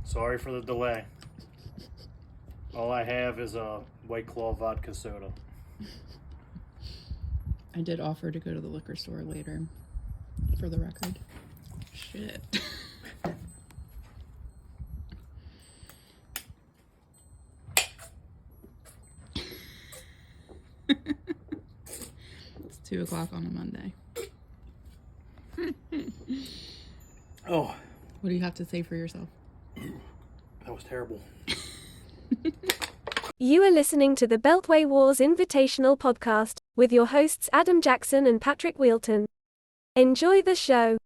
Sorry for the delay. All I have is a White Claw vodka soda. I did offer to go to the liquor store later, for the record. Shit. It's 2 o'clock on a Monday. Oh, What do you have to say for yourself? that was terrible. You are listening to the Beltway Wars Invitational podcast with your hosts Adam Jackson and Patrick Wheelton. Enjoy the show.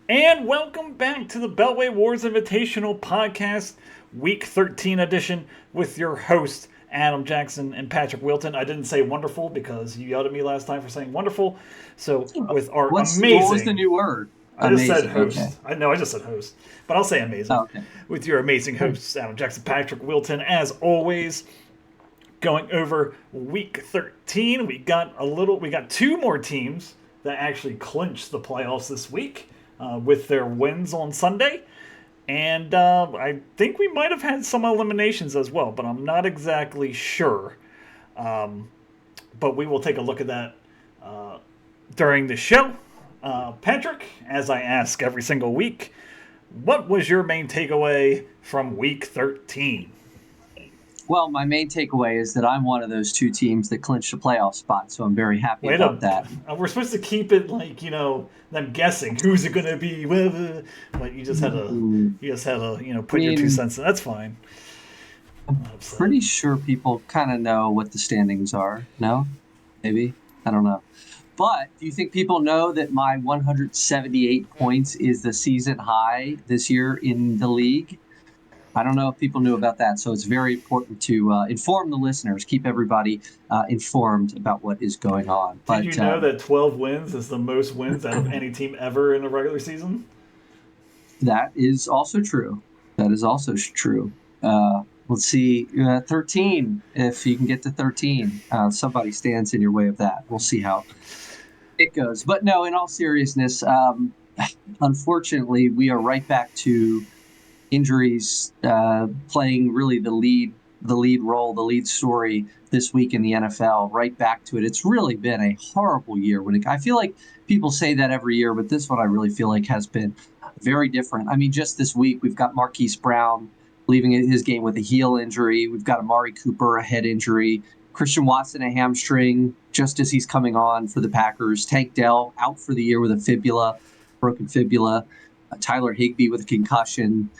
And welcome back to the Beltway Wars Invitational Podcast, Week 13 edition, with your host, Adam Jackson and Patrick Wilton. I didn't say wonderful because you yelled at me last time for saying wonderful. So with our amazing... What was the new word? I just said host. Okay. I know I just said host, but I'll say amazing. Oh, okay. With your amazing hosts, Adam Jackson, Patrick Wilton, as always. Going over Week 13, we got 2 more teams that actually clinched the playoffs this week. With their wins on Sunday. And I think we might have had some eliminations as well, but I'm not exactly sure. But we will take a look at that during the show. Patrick, as I ask every single week, what was your main takeaway from Week 13? Well, my main takeaway is that I'm one of those 2 teams that clinched a playoff spot, so I'm very happy about that. We're supposed to keep it like, them guessing who's it going to be, but you just had to, put your 2 cents in. That's fine. Pretty sure people kind of know what the standings are. No? Maybe? I don't know. But do you think people know that my 178 points is the season high this year in the league? I don't know if people knew about that, so it's very important to inform the listeners, keep everybody informed about what is going on. Did you know that 12 wins is the most wins out of any team ever in a regular season? That is also true. Let's see, 13, if you can get to 13. Somebody stands in your way of that. We'll see how it goes. But no, in all seriousness, unfortunately, we are right back to injuries playing really the lead role, the lead story this week in the NFL. Right back to it. It's really been a horrible year. I feel like people say that every year, but this one I really feel like has been very different. I mean, just this week we've got Marquise Brown leaving his game with a heel injury. We've got Amari Cooper, a head injury. Christian Watson, a hamstring, just as he's coming on for the Packers. Tank Dell out for the year with a broken fibula. Tyler Higbee with a concussion.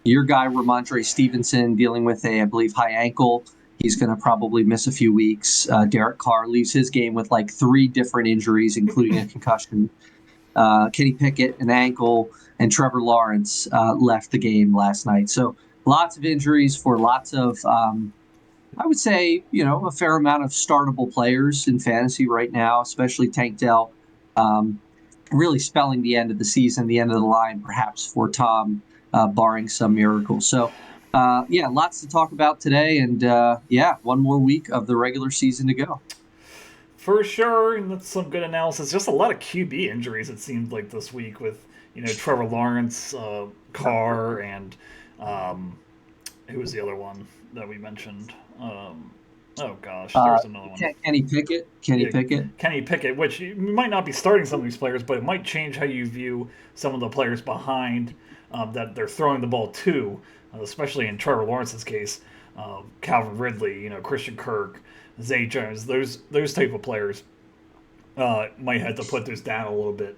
Your guy, Ramondre Stevenson, dealing with I believe, high ankle. He's going to probably miss a few weeks. Derek Carr leaves his game with 3 different injuries, including a concussion. Kenny Pickett, an ankle, and Trevor Lawrence left the game last night. So lots of injuries for lots of, I would say, a fair amount of startable players in fantasy right now, especially Tank Dell, really spelling the end of the season, the end of the line, perhaps, for Tom. Barring some miracle. So, lots to talk about today. And, one more week of the regular season to go. For sure. And that's some good analysis. Just a lot of QB injuries, it seemed like, this week with, Trevor Lawrence, Carr, and who was the other one that we mentioned? Oh, gosh. There's another one. Kenny Pickett. Kenny Pickett, which you might not be starting some of these players, but it might change how you view some of the players behind that they're throwing the ball to, especially in Trevor Lawrence's case. Calvin Ridley, Christian Kirk, Zay Jones, those type of players might have to put those down a little bit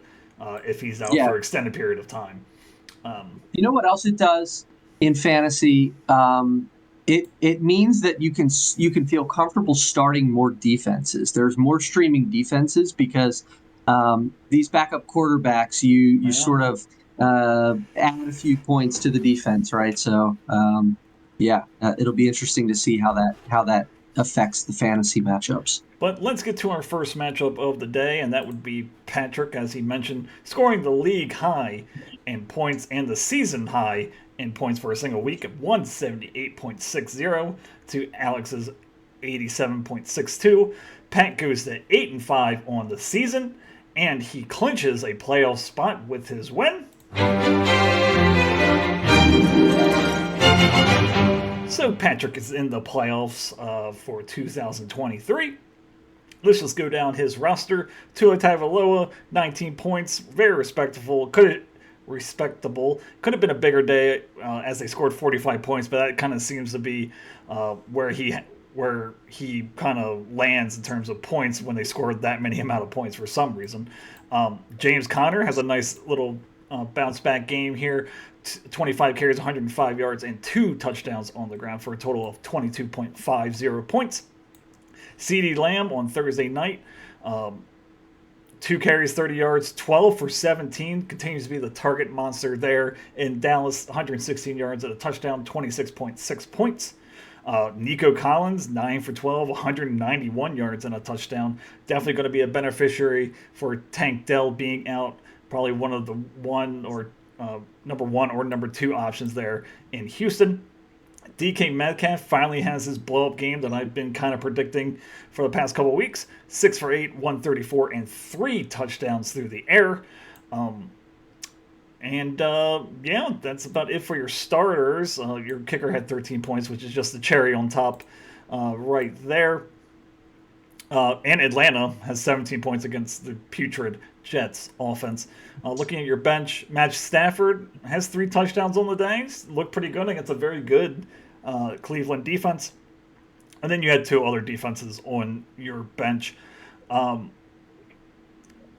if he's out for an extended period of time. You know what else it does in fantasy? It means that you can feel comfortable starting more defenses. There's more streaming defenses because these backup quarterbacks, you sort of add a few points to the defense, right? So Yeah, it'll be interesting to see how that affects the fantasy matchups. But let's get to our first matchup of the day, and that would be Patrick, as he mentioned, scoring the league high in points and the season high in points for a single week of 178.60 to Alex's 87.62. Pat goes to 8-5 on the season, and he clinches a playoff spot with his win. So Patrick is in the playoffs for 2023. Let's just go down his roster. Tua Tagovailoa, 19 points, very respectable. Could have been a bigger day as they scored 45 points, but that kind of seems to be where he kind of lands in terms of points when they scored that many amount of points for some reason. James Conner has a nice little bounce back game here. 25 carries, 105 yards, and 2 touchdowns on the ground for a total of 22.50 points. CeeDee Lamb on Thursday night, 2 carries, 30 yards, 12 for 17. Continues to be the target monster there in Dallas. 116 yards and a touchdown, 26.6 points. Nico Collins, 9 for 12, 191 yards and a touchdown. Definitely going to be a beneficiary for Tank Dell being out. Probably one of the number one or number 2 options there in Houston. DK Metcalf finally has his blow-up game that I've been kind of predicting for the past couple of weeks. 6 for 8, 134, and 3 touchdowns through the air. That's about it for your starters. Your kicker had 13 points, which is just the cherry on top right there. And Atlanta has 17 points against the putrid Jets offense. Looking at your bench, Matt Stafford has 3 touchdowns on the day. Looked pretty good against a very good Cleveland defense. And then you had 2 other defenses on your bench.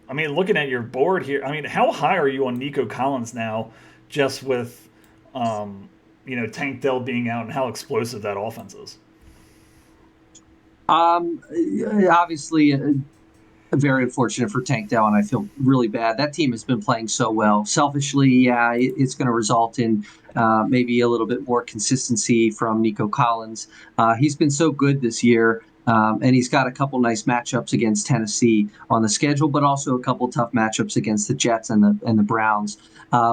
Looking at your board here, how high are you on Nico Collins now, just with, Tank Dell being out and how explosive that offense is? Obviously, very unfortunate for Tank Dell, and I feel really bad. That team has been playing so well. Selfishly, yeah, it's going to result in maybe a little bit more consistency from Nico Collins. He's been so good this year, and he's got a couple nice matchups against Tennessee on the schedule, but also a couple tough matchups against the Jets and the Browns.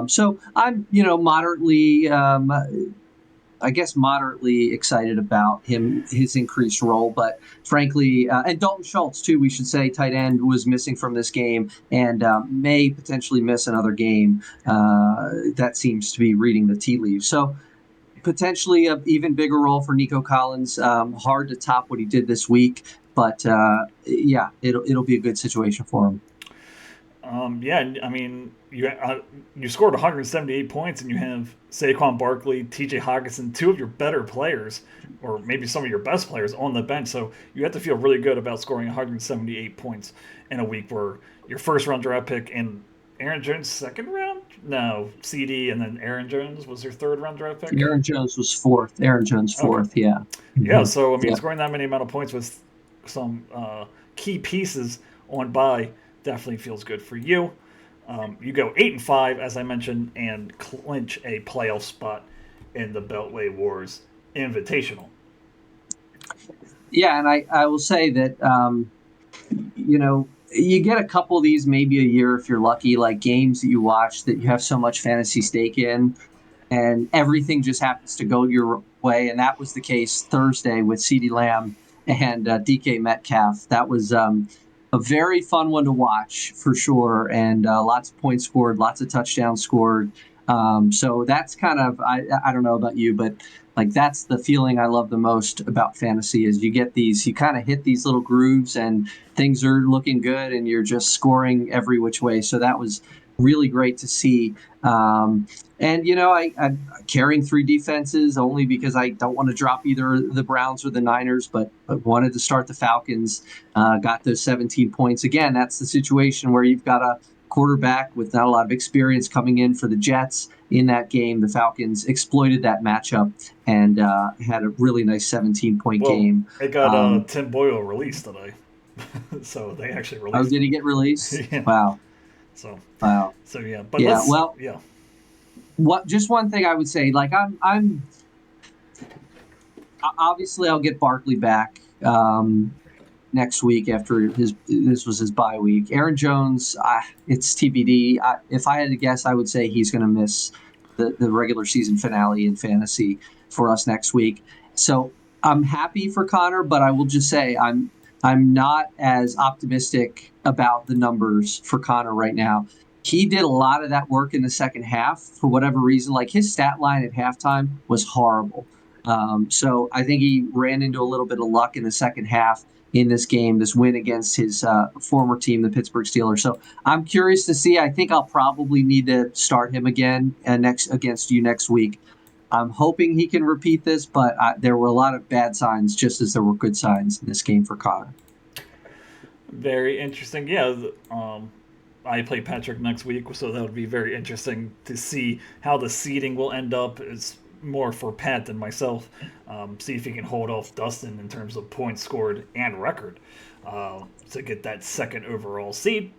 So I'm, moderately excited about his increased role, but frankly, and Dalton Schultz too, we should say, tight end, was missing from this game and may potentially miss another game. That seems to be reading the tea leaves. So potentially an even bigger role for Nico Collins. Hard to top what he did this week, but it'll be a good situation for him. You scored 178 points, and you have Saquon Barkley, T.J. Hockenson, 2 of your better players, or maybe some of your best players on the bench. So you have to feel really good about scoring 178 points in a week where your first-round draft pick and Aaron Jones' second round? No, CD, and then Aaron Jones was your third-round draft pick? Aaron Jones was 4th. Aaron Jones 4th, okay. Yeah. Yeah, so, scoring that many amount of points with some key pieces on bye definitely feels good for you. You go 8-5, as I mentioned, and clinch a playoff spot in the Beltway Wars Invitational. Yeah, and I will say that, you get a couple of these maybe a year if you're lucky, like games that you watch that you have so much fantasy stake in, and everything just happens to go your way. And that was the case Thursday with CeeDee Lamb and DK Metcalf. That was a very fun one to watch for sure, and lots of points scored, lots of touchdowns scored. So that's kind of, I don't know about you, but like that's the feeling I love the most about fantasy is you get these, you kind of hit these little grooves and things are looking good and you're just scoring every which way. So that was really great to see. I'm carrying 3 defenses only because I don't want to drop either the Browns or the Niners, but wanted to start the Falcons, got those 17 points. Again, that's the situation where you've got a quarterback with not a lot of experience coming in for the Jets in that game. The Falcons exploited that matchup and had a really nice 17-point game. They got Tim Boyle released today. So they actually released him. Oh, did he get released? Yeah. Wow. Wow. So yeah, but yeah. Well, yeah. Just one thing I would say, like I'm Obviously, I'll get Barkley back next week after this was his bye week. Aaron Jones, it's TBD. If I had to guess, I would say he's going to miss the regular season finale in fantasy for us next week. So I'm happy for Connor, but I will just say I'm not as optimistic about the numbers for Connor right now. He did a lot of that work in the second half for whatever reason. Like his stat line at halftime was horrible. So I think he ran into a little bit of luck in the second half in this game, this win against his former team, the Pittsburgh Steelers. So I'm curious to see. I think I'll probably need to start him again next against you next week. I'm hoping he can repeat this, but there were a lot of bad signs, just as there were good signs in this game for Connor. Very interesting. Yeah, I play Patrick next week, so that would be very interesting to see how the seeding will end up. It's more for Pat than myself. See if he can hold off Dustin in terms of points scored and record to get that second overall seed.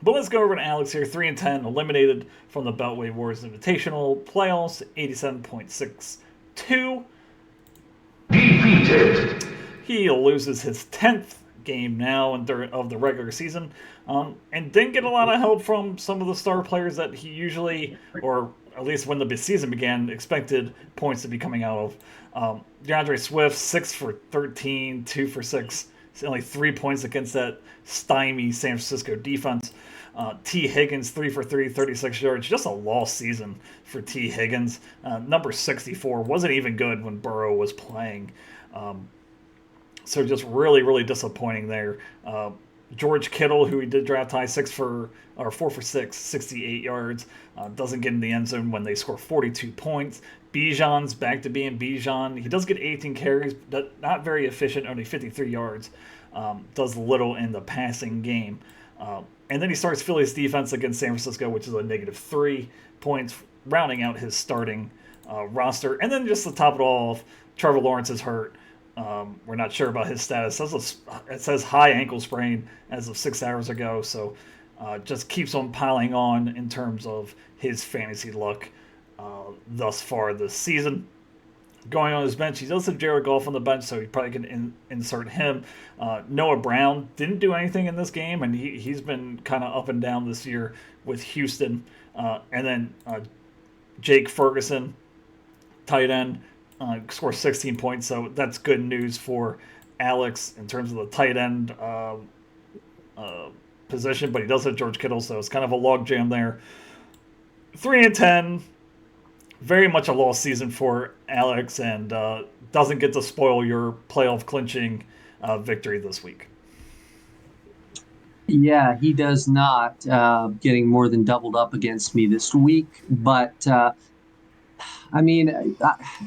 But let's go over to Alex here. 3-10, eliminated from the Beltway Wars Invitational playoffs, 87.62. Defeated. He loses his 10th game now of the regular season, and didn't get a lot of help from some of the star players that he usually, or at least when the season began, expected points to be coming out of. DeAndre Swift, 6 for 13, 2 for 6, only 3 points against that stymie San Francisco defense. T. Higgins, 3 for 3, 36 yards. Just a lost season for T. Higgins. Number 64 wasn't even good when Burrow was playing. So just really, really disappointing there. George Kittle, who he did draft high, 4 for 6, 68 yards. Doesn't get in the end zone when they score 42 points. Bijan's back to being Bijan. He does get 18 carries, but not very efficient, only 53 yards. Does little in the passing game. And then he starts Philly's defense against San Francisco, which is a -3 points, rounding out his starting roster. And then just to top it all off, Trevor Lawrence is hurt. We're not sure about his status. It says high ankle sprain as of 6 hours ago, so just keeps on piling on in terms of his fantasy luck thus far this season. Going on his bench, he does have Jared Goff on the bench, so he probably can insert him. Noah Brown didn't do anything in this game, and he's been kind of up and down this year with Houston. And then Jake Ferguson, tight end, scores 16 points, so that's good news for Alex in terms of the tight end position, but he does have George Kittle, so it's kind of a logjam there. 3-10. Very much a lost season for Alex, and doesn't get to spoil your playoff clinching victory this week. Yeah, he does not, getting more than doubled up against me this week. But, I mean,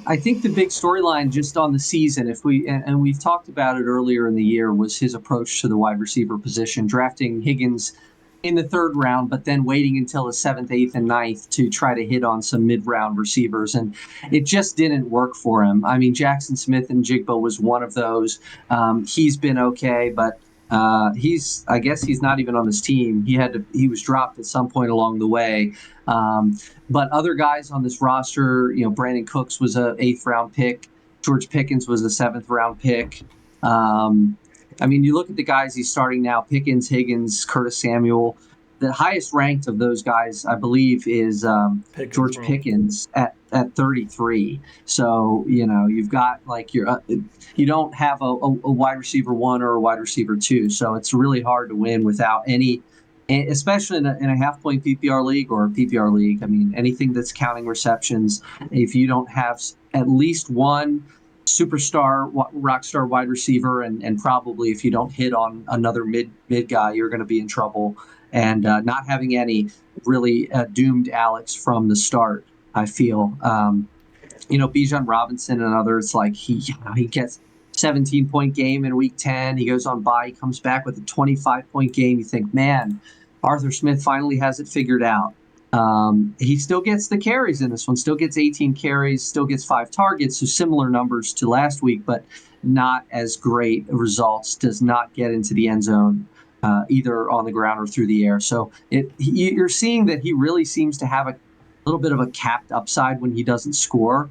I think the big storyline just on the season, and we've talked about it earlier in the year, was his approach to the wide receiver position, drafting Higgins in the third round, but then waiting until the 7th, 8th, and 9th to try to hit on some mid-round receivers. And it just didn't work for him. I mean, Jackson Smith and Jigba was one of those. He's been okay, but I guess he's not even on this team. He was dropped at some point along the way. But other guys on this roster, Brandon Cooks was a 8th round pick. George Pickens was a 7th round pick. I mean, you look at the guys he's starting now, Pickens, Higgins, Curtis Samuel. The highest ranked of those guys, I believe, is George Pickens at 33. So, you've got you don't have a wide receiver 1 or a wide receiver 2. So it's really hard to win without any, especially in a half-point PPR league or a PPR league. I mean, anything that's counting receptions, if you don't have at least one superstar, rock star wide receiver, and probably if you don't hit on another mid guy, you're going to be in trouble. And not having any really doomed Alex from the start, I feel. Bijan Robinson and others, like he gets 17-point game in week 10. He goes on bye, he comes back with a 25-point game. You think, man, Arthur Smith finally has it figured out. He still gets the carries in this one, still gets 18 carries, still gets 5 targets, so similar numbers to last week, but not as great results, does not get into the end zone either on the ground or through the air. So you're seeing that he really seems to have a little bit of a capped upside when he doesn't score.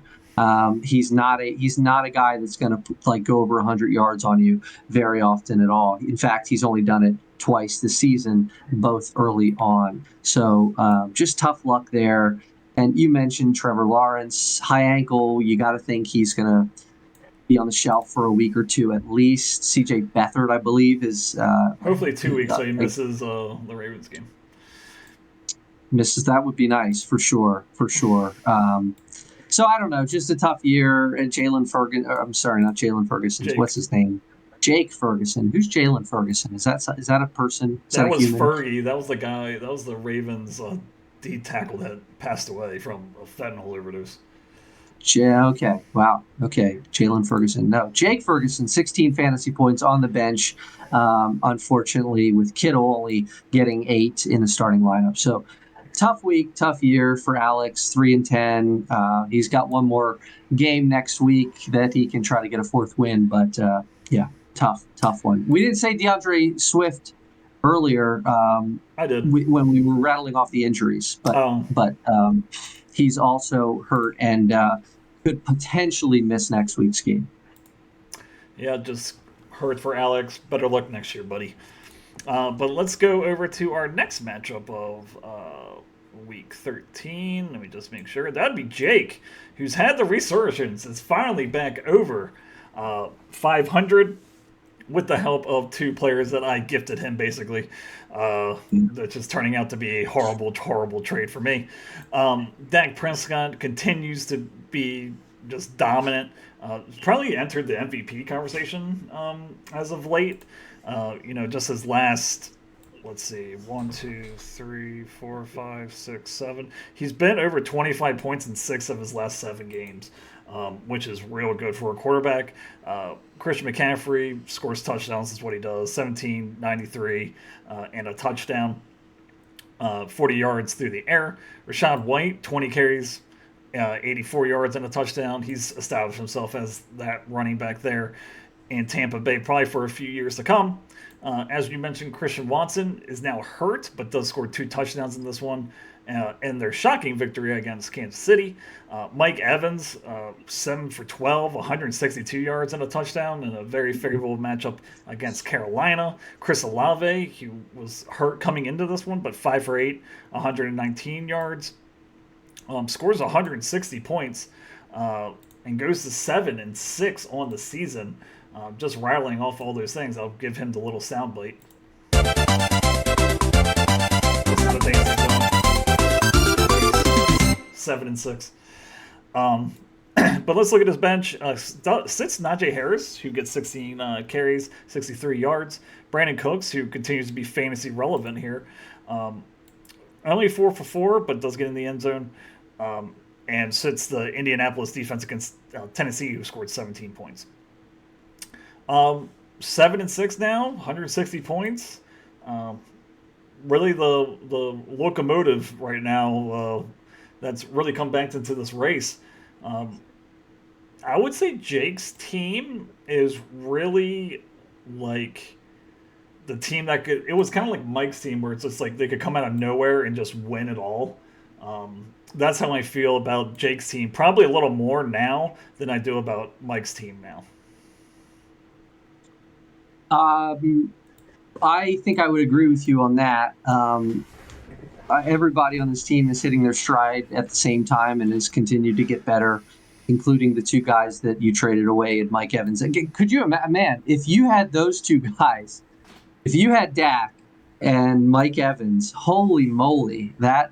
He's not a guy that's going to like go over 100 yards on you very often at all. In fact, he's only done it twice this season, both early on. So just tough luck there. And you mentioned Trevor Lawrence, high ankle. You got to think he's going to be on the shelf for a week or two at least. C.J. Beathard, I believe, is hopefully 2 weeks, so he misses the Ravens game. Misses that would be nice for sure. So I don't know, just a tough year. And Jalen Ferguson, I'm sorry, not Jalen Ferguson. What's his name? Jake Ferguson. Who's Jalen Ferguson? Is that a person? That was Fergie. That was the guy. That was the Ravens D tackle that passed away from a fentanyl overdose. Yeah. Okay. Wow. Okay. Jalen Ferguson. No. Jake Ferguson, 16 fantasy points on the bench. Unfortunately, with Kittle only getting 8 in the starting lineup. So tough week, tough year for Alex. 3-10. He's got one more game next week that he can try to get a 4th win. But yeah, tough one. We didn't say DeAndre Swift earlier. I did when we were rattling off the injuries, but he's also hurt and could potentially miss next week's game. Yeah, just hurt for Alex. Better luck next year, buddy. But let's go over to our next matchup of week 13. Let me just make sure. That'd be Jake, who's had the resurgence. Is finally back over 500 with the help of 2 players that I gifted him, basically. That's just turning out to be a horrible, horrible trade for me. Dak Prescott continues to be just dominant. Probably entered the MVP conversation as of late. Just his last, let's see, 1, 2, 3, 4, 5, 6, 7. He's been over 25 points in 6 of his last 7 games, which is real good for a quarterback. Christian McCaffrey scores touchdowns, is what he does. 17, 93, and a touchdown. 40 yards through the air. Rachaad White, 20 carries, 84 yards and a touchdown. He's established himself as that running back there in Tampa Bay, probably for a few years to come. As you mentioned, Christian Watson is now hurt, but does score 2 touchdowns in this one, in their shocking victory against Kansas City. Mike Evans, 7 for 12, 162 yards and a touchdown in a very favorable matchup against Carolina. Chris Olave, he was hurt coming into this one, but 5 for 8, 119 yards. Scores 160 points and goes to 7-6 on the season. Just rattling off all those things, I'll give him the little sound bite. This is the things he's doing. 7-6. But let's look at his bench. Sits Najee Harris, who gets 16 carries, 63 yards. Brandon Cooks, who continues to be fantasy relevant here. Only 4 for 4, but does get in the end zone. And sits the Indianapolis defense against Tennessee, who scored 17 points. 7-6 now, 160 points. Really the locomotive right now that's really come back into this race. I would say Jake's team is really like the team that could. It was kind of like Mike's team, where it's just like they could come out of nowhere and just win it all. That's how I feel about Jake's team. Probably a little more now than I do about Mike's team now. I think I would agree with you on that. Everybody on this team is hitting their stride at the same time and has continued to get better, including the 2 guys that you traded away and Mike Evans. Again, could you imagine, man, if you had those 2 guys, if you had Dak and Mike Evans, holy moly, that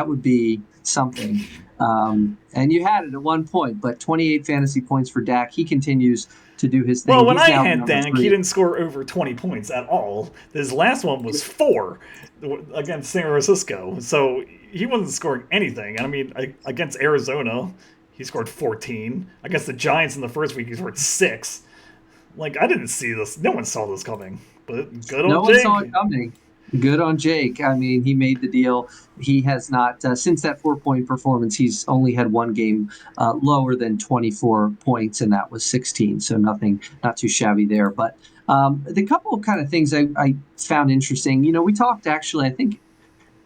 would be something. And you had it at one point, but 28 fantasy points for Dak. He continues to do his thing. Well, when I had Dak, he didn't score over 20 points at all. His last one was 4 against San Francisco. So he wasn't scoring anything. I mean, against Arizona, he scored 14. Against the Giants in the first week, he scored 6. Like, I didn't see this. No one saw this coming. But good on Jake. No one saw it coming. Good on Jake. I mean, he made the deal. He has not, since that 4-point performance, he's only had one game lower than 24 points, and that was 16. So nothing, not too shabby there. But the couple of kind of things I found interesting, we talked actually, I think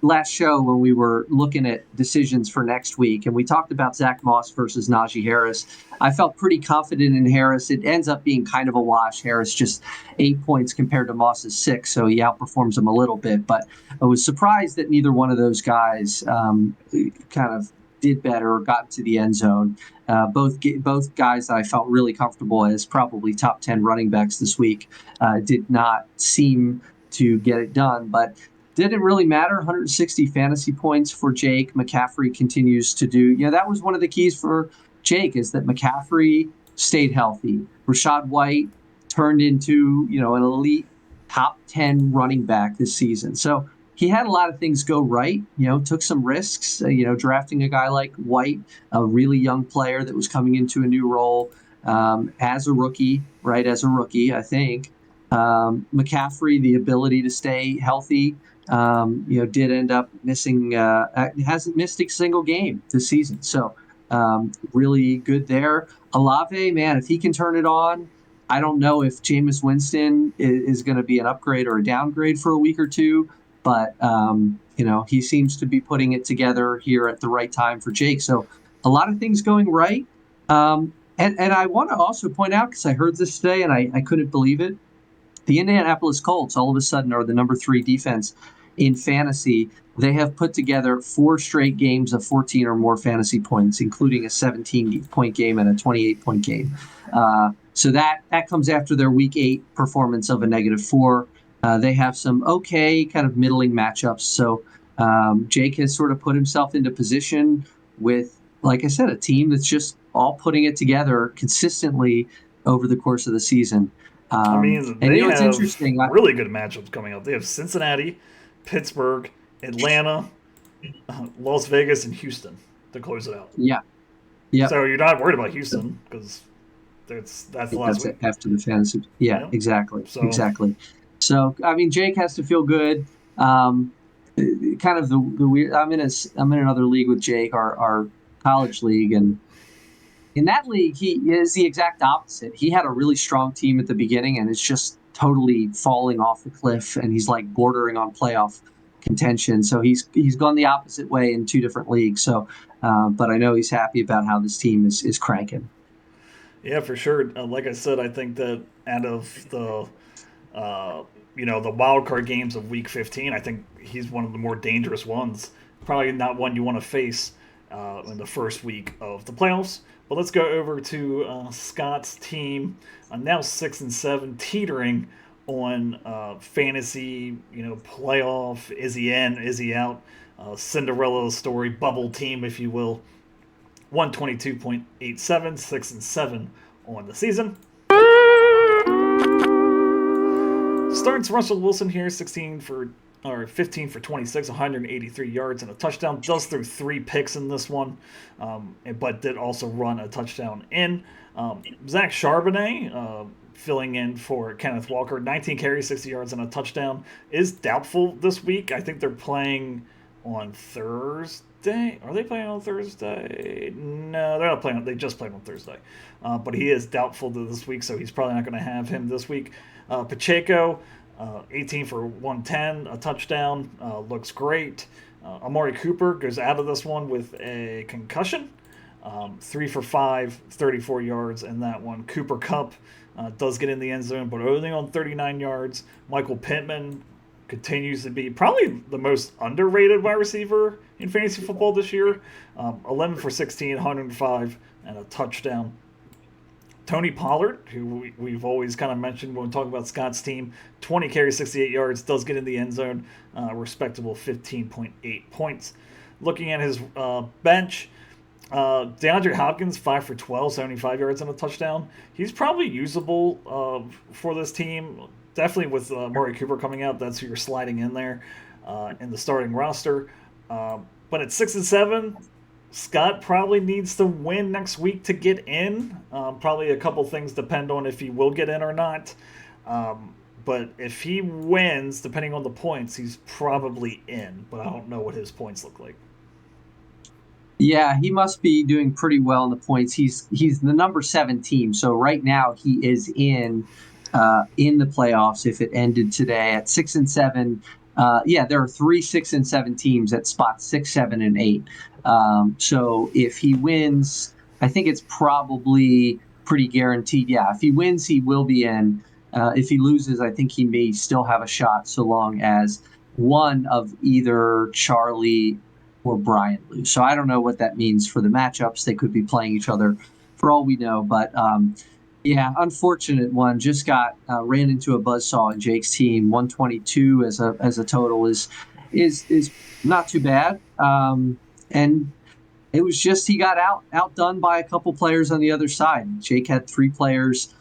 last show when we were looking at decisions for next week, and we talked about Zach Moss versus Najee Harris. I felt pretty confident in Harris. It ends up being kind of a wash. Harris just 8 points compared to Moss's 6, so he outperforms him a little bit. But I was surprised that neither one of those guys kind of did better or got to the end zone. Both guys that I felt really comfortable as probably top 10 running backs this week did not seem to get it done, but didn't really matter. 160 fantasy points for Jake. McCaffrey continues to do, that was one of the keys for Jake, is that McCaffrey stayed healthy. Rachaad White turned into, an elite top 10 running back this season. So he had a lot of things go right, took some risks, drafting a guy like White, a really young player that was coming into a new role as a rookie, I think. McCaffrey, the ability to stay healthy, did end up missing, hasn't missed a single game this season. So really good there. Olave, man, if he can turn it on, I don't know if Jameis Winston is going to be an upgrade or a downgrade for a week or two, but he seems to be putting it together here at the right time for Jake. So a lot of things going right. And I want to also point out, because I heard this today and I couldn't believe it, the Indianapolis Colts all of a sudden are the number 3 defense in fantasy. They have put together 4 straight games of 14 or more fantasy points, including a 17-point game and a 28-point game. So that comes after their Week 8 performance of a -4. They have some okay kind of middling matchups. So Jake has sort of put himself into position with, like I said, a team that's just all putting it together consistently over the course of the season. They have interesting. Really good matchups coming up. They have Cincinnati, Pittsburgh, Atlanta, Las Vegas, and Houston to close it out. Yeah. So you're not worried about Houston because that's the last week. After the fantasy. Yeah. Exactly. Exactly. So Jake has to feel good. Kind of the weird. I'm in another league with Jake, our college league, and in that league, he is the exact opposite. He had a really strong team at the beginning, and it's just totally falling off the cliff, and he's like bordering on playoff contention. So he's gone the opposite way in 2 different leagues. So, but I know he's happy about how this team is cranking. Yeah, for sure. Like I said, I think that out of the the wild card games of Week 15, I think he's one of the more dangerous ones. Probably not one you want to face in the first week of the playoffs. But let's go over to Scott's team, now 6-7, teetering on fantasy, playoff. Is he in? Is he out? Cinderella story, bubble team, if you will. 122.87, 6-7 on the season. Starts Russell Wilson here, 15 for 26, 183 yards and a touchdown. Does throw 3 picks in this one, but did also run a touchdown in. Zach Charbonnet, filling in for Kenneth Walker, 19 carries, 60 yards and a touchdown, is doubtful this week. I think they're playing on Thursday. Are they playing on Thursday? No, they're not playing. They just played on Thursday. But he is doubtful this week, so he's probably not going to have him this week. Pacheco, 18 for 110, a touchdown, looks great. Amari Cooper goes out of this one with a concussion. 3 for 5, 34 yards in that one. Cooper Kupp does get in the end zone, but only on 39 yards. Michael Pittman continues to be probably the most underrated wide receiver in fantasy football this year. 11 for 16, 105, and a touchdown. Tony Pollard, who we've always kind of mentioned when we talk about Scott's team, 20 carries, 68 yards, does get in the end zone, respectable 15.8 points. Looking at his bench, DeAndre Hopkins, 5 for 12, 75 yards and a touchdown. He's probably usable for this team. Definitely with Amari Cooper coming out, that's who you're sliding in there in the starting roster. But at 6-7, Scott probably needs to win next week to get in. Probably a couple things depend on if he will get in or not. But if he wins, depending on the points, he's probably in. But I don't know what his points look like. Yeah, he must be doing pretty well in the points. He's the number 7 team. So right now he is in the playoffs if it ended today at 6-7. there are 3, 6, and 7 teams at spots 6, 7, and 8. So if he wins, I think it's probably pretty guaranteed. Yeah, if he wins, he will be in. If he loses, I think he may still have a shot, so long as one of either Charlie or Brian lose. So I don't know what that means for the matchups. They could be playing each other for all we know. But yeah, unfortunate one. Just ran into a buzzsaw in Jake's team. 122 as a total is not too bad. And it was just he got outdone by a couple players on the other side. Jake had 4 players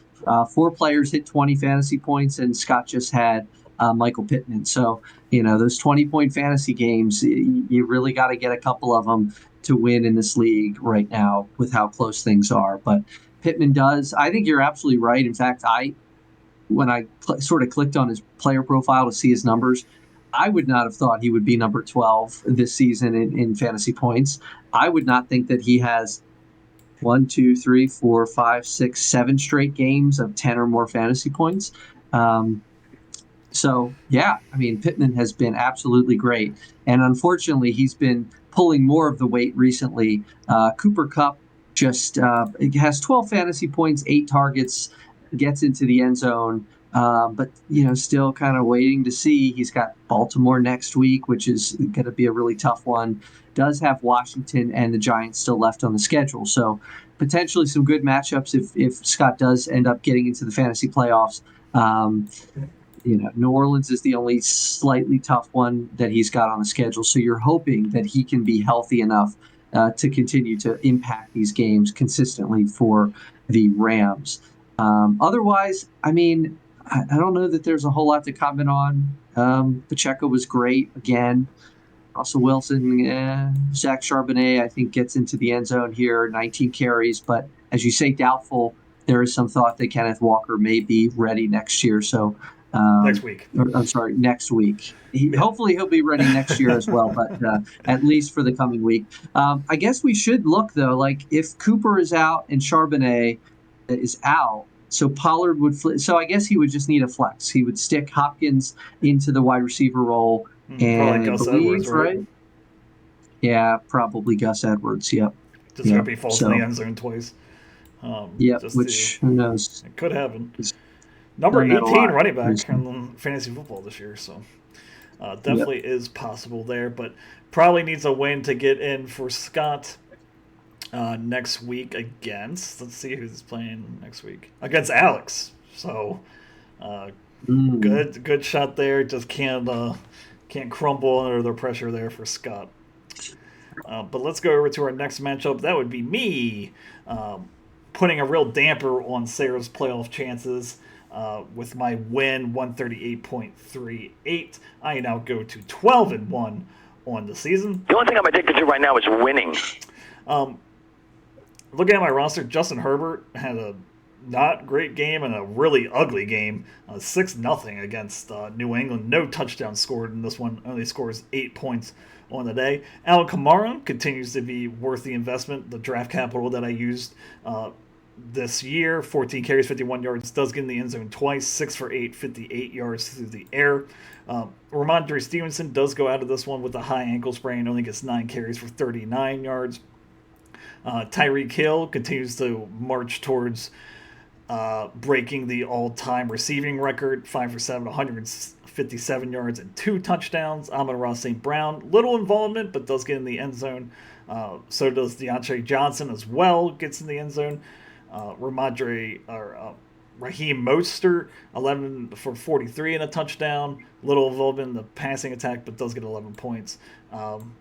hit 20 fantasy points, and Scott just had Michael Pittman. So, those 20-point fantasy games, you really got to get a couple of them to win in this league right now with how close things are. But Pittman does. I think you're absolutely right. In fact, when I sort of clicked on his player profile to see his numbers, I would not have thought he would be number 12 this season in fantasy points. I would not think that he has 1, 2, 3, 4, 5, 6, 7 straight games of 10 or more fantasy points. So, yeah, I mean, Pittman has been absolutely great. And unfortunately, he's been pulling more of the weight recently. Cooper Kupp just has 12 fantasy points, 8 targets, gets into the end zone. But, still kind of waiting to see. He's got Baltimore next week, which is going to be a really tough one. Does have Washington and the Giants still left on the schedule. So potentially some good matchups if Scott does end up getting into the fantasy playoffs. New Orleans is the only slightly tough one that he's got on the schedule. So you're hoping that he can be healthy enough to continue to impact these games consistently for the Rams. Otherwise, I mean, I don't know that there's a whole lot to comment on. Pacheco was great again. Russell Wilson, Zach Charbonnet, I think, gets into the end zone here, 19 carries. But as you say, doubtful. There is some thought that Kenneth Walker may be ready next year. So next week. Next week. Hopefully he'll be ready next year as well, but at least for the coming week. I guess we should look, though, like if Cooper is out and Charbonnet is out, so Pollard would so I guess he would just need a flex. He would stick Hopkins into the wide receiver role and Gus Edwards, right? Yeah, probably Gus Edwards. Yep. Just hope he falls in the end zone twice. Who knows? It could happen. Number 18 running back in fantasy football this year, so definitely is possible there, but probably needs a win to get in for Scott next week against. Let's see who's playing next week against Alex. So good shot there. Just can't crumble under the pressure there for Scott. But let's go over to our next matchup. That would be me putting a real damper on Sarah's playoff chances. With my win 138.38, I now go to 12-1 on the season. The only thing I'm addicted to right now is winning. Looking at my roster, Justin Herbert had a not great game and a really ugly game. 6-0 against New England. No touchdown scored in this one. Only scores 8 points on the day. Alvin Kamara continues to be worth the investment. The draft capital that I used this year, 14 carries, 51 yards, does get in the end zone twice, 6 for 8, 58 yards through the air. Ramondre Stevenson does go out of this one with a high ankle sprain, only gets 9 carries for 39 yards. Tyreek Hill continues to march towards breaking the all-time receiving record, 5 for 7, 157 yards and 2 touchdowns. Amon-Ra St. Brown, little involvement, but does get in the end zone. So does Deontay Johnson as well, gets in the end zone. Raheem Mostert, 11 for 43 and a touchdown. Little involvement in the passing attack, but does get 11 points. Then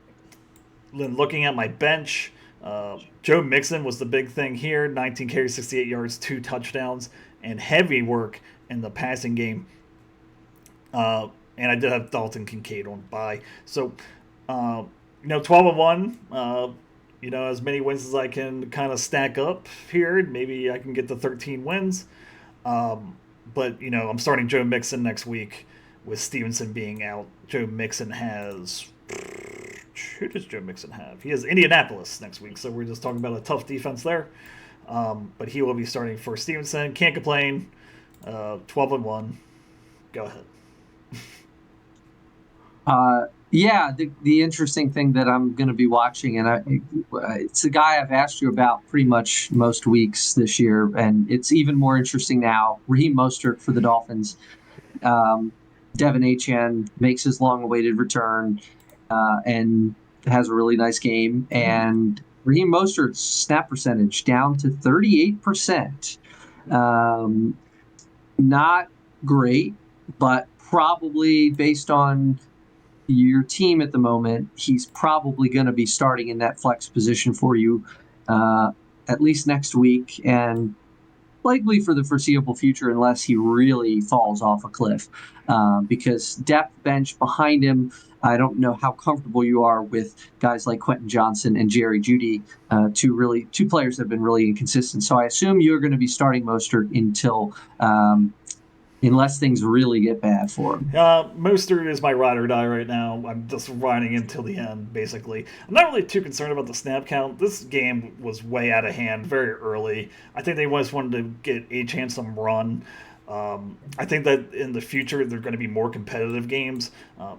looking at my bench, Joe Mixon was the big thing here. 19 carries, 68 yards, 2 touchdowns, and heavy work in the passing game. And I did have Dalton Kincaid on bye. So, 12-1. As many wins as I can kind of stack up here. Maybe I can get to 13 wins. But, I'm starting Joe Mixon next week with Stevenson being out. Joe Mixon has... Who does Joe Mixon have? He has Indianapolis next week, so we're just talking about a tough defense there. But he will be starting for Stevenson. Can't complain. 12-1. Go ahead. Yeah, the interesting thing that I'm going to be watching, and it's a guy I've asked you about pretty much most weeks this year, and it's even more interesting now. Raheem Mostert for the Dolphins. Um, Devin Achane makes his long-awaited return and has a really nice game. And Raheem Mostert's snap percentage down to 38%. Um, Not great, but probably based on your team at the moment, he's probably going to be starting in that flex position for you uh, at least next week and likely for the foreseeable future, unless he really falls off a cliff. Because depth bench behind him, I don't know how comfortable you are with guys like Quentin Johnson and Jerry Jeudy, two players that have been really inconsistent. So I assume you're going to be starting Mostert until unless things really get bad for him. Mostert is my ride or die right now. I'm just riding him till the end, basically. I'm not really too concerned about the snap count. This game was way out of hand very early. I think they just wanted to get Achane some run. I think that in the future there are going to be more competitive games.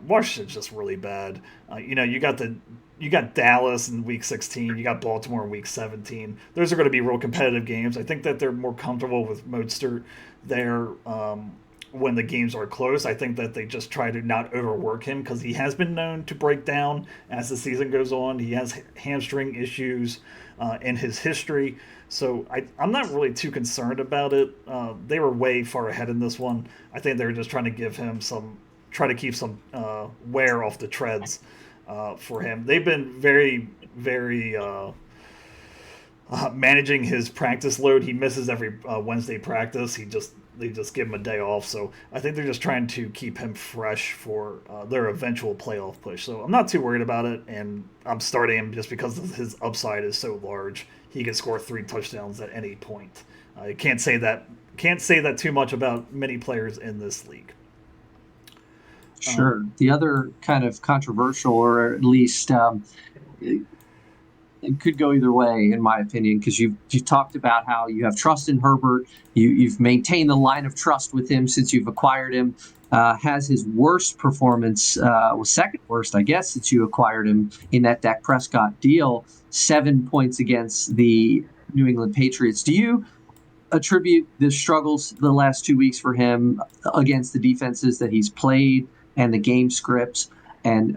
Washington's just really bad. You got Dallas in week 16. You got Baltimore in week 17. Those are going to be real competitive games. I think that they're more comfortable with Mostert there when the games are close. I think that they just try to not overwork him because he has been known to break down as the season goes on. He has hamstring issues in his history. So I'm not really too concerned about it. They were way far ahead in this one. I think they were just trying to give him try to keep some wear off the treads for him. They've been very, very managing his practice load. He misses every Wednesday practice. They just give him a day off. So I think they're just trying to keep him fresh for their eventual playoff push. So I'm not too worried about it, and I'm starting him just because his upside is so large. He can score 3 touchdowns at any point. I can't say that too much about many players in this league. Sure. The other kind of controversial, or at least it could go either way, in my opinion, because you've talked about how you have trust in Herbert. You've maintained the line of trust with him since you've acquired him. Has his worst performance, second worst, I guess, since you acquired him in that Dak Prescott deal, 7 points against the New England Patriots. Do you attribute the struggles the last 2 weeks for him against the defenses that he's played and the game scripts? And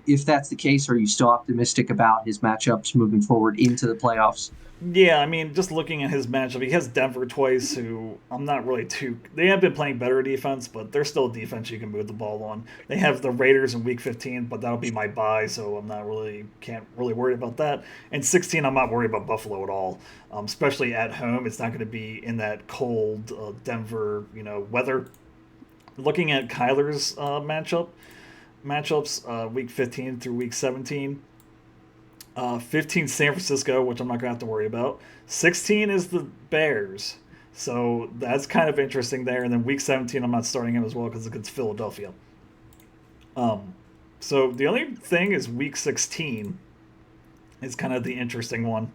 if that's the case, are you still optimistic about his matchups moving forward into the playoffs? Yeah, I mean, just looking at his matchup, he has Denver twice, who I'm not really too. They have been playing better defense, but they're still a defense you can move the ball on. They have the Raiders in Week 15, but that'll be my bye, so can't really worry about that. And 16, I'm not worried about Buffalo at all, especially at home. It's not going to be in that cold Denver, weather. Looking at Kyler's matchups, Week 15 through Week 17. 15 San Francisco, which I'm not going to have to worry about. 16 is the Bears. So that's kind of interesting there. And then Week 17, I'm not starting him as well because it's Philadelphia. So the only thing is Week 16 is kind of the interesting one.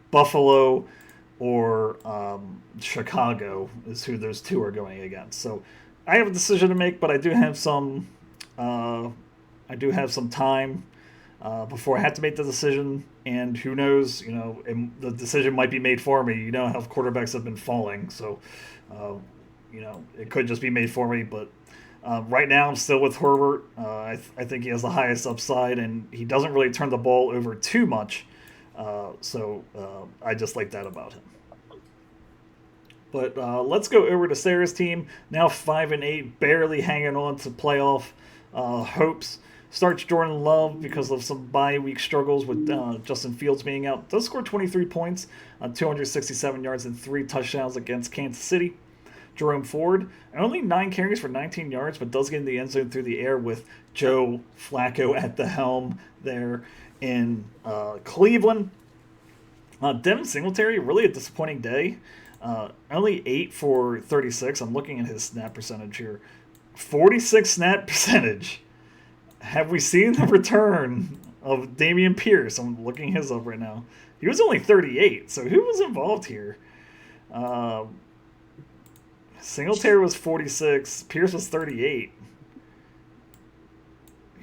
Buffalo or Chicago is who those two are going against. So I have a decision to make, but I do have some time before I have to make the decision, and who knows, the decision might be made for me. You know how quarterbacks have been falling, so it could just be made for me. But right now, I'm still with Herbert. I think he has the highest upside, and he doesn't really turn the ball over too much. So I just like that about him. But let's go over to Sarah's team. Now 5-8, barely hanging on to playoff hopes. Starts Jordan Love because of some bye week struggles with Justin Fields being out. Does score 23 points, 267 yards, and 3 touchdowns against Kansas City. Jerome Ford, only 9 carries for 19 yards, but does get in the end zone through the air with Joe Flacco at the helm there in Cleveland. Devin Singletary, really a disappointing day. Only 8 for 36. I'm looking at his snap percentage here. 46 snap percentage. Have we seen the return of Dameon Pierce? I'm looking his up right now. He was only 38, so who was involved here? Singletary was 46. Pierce was 38.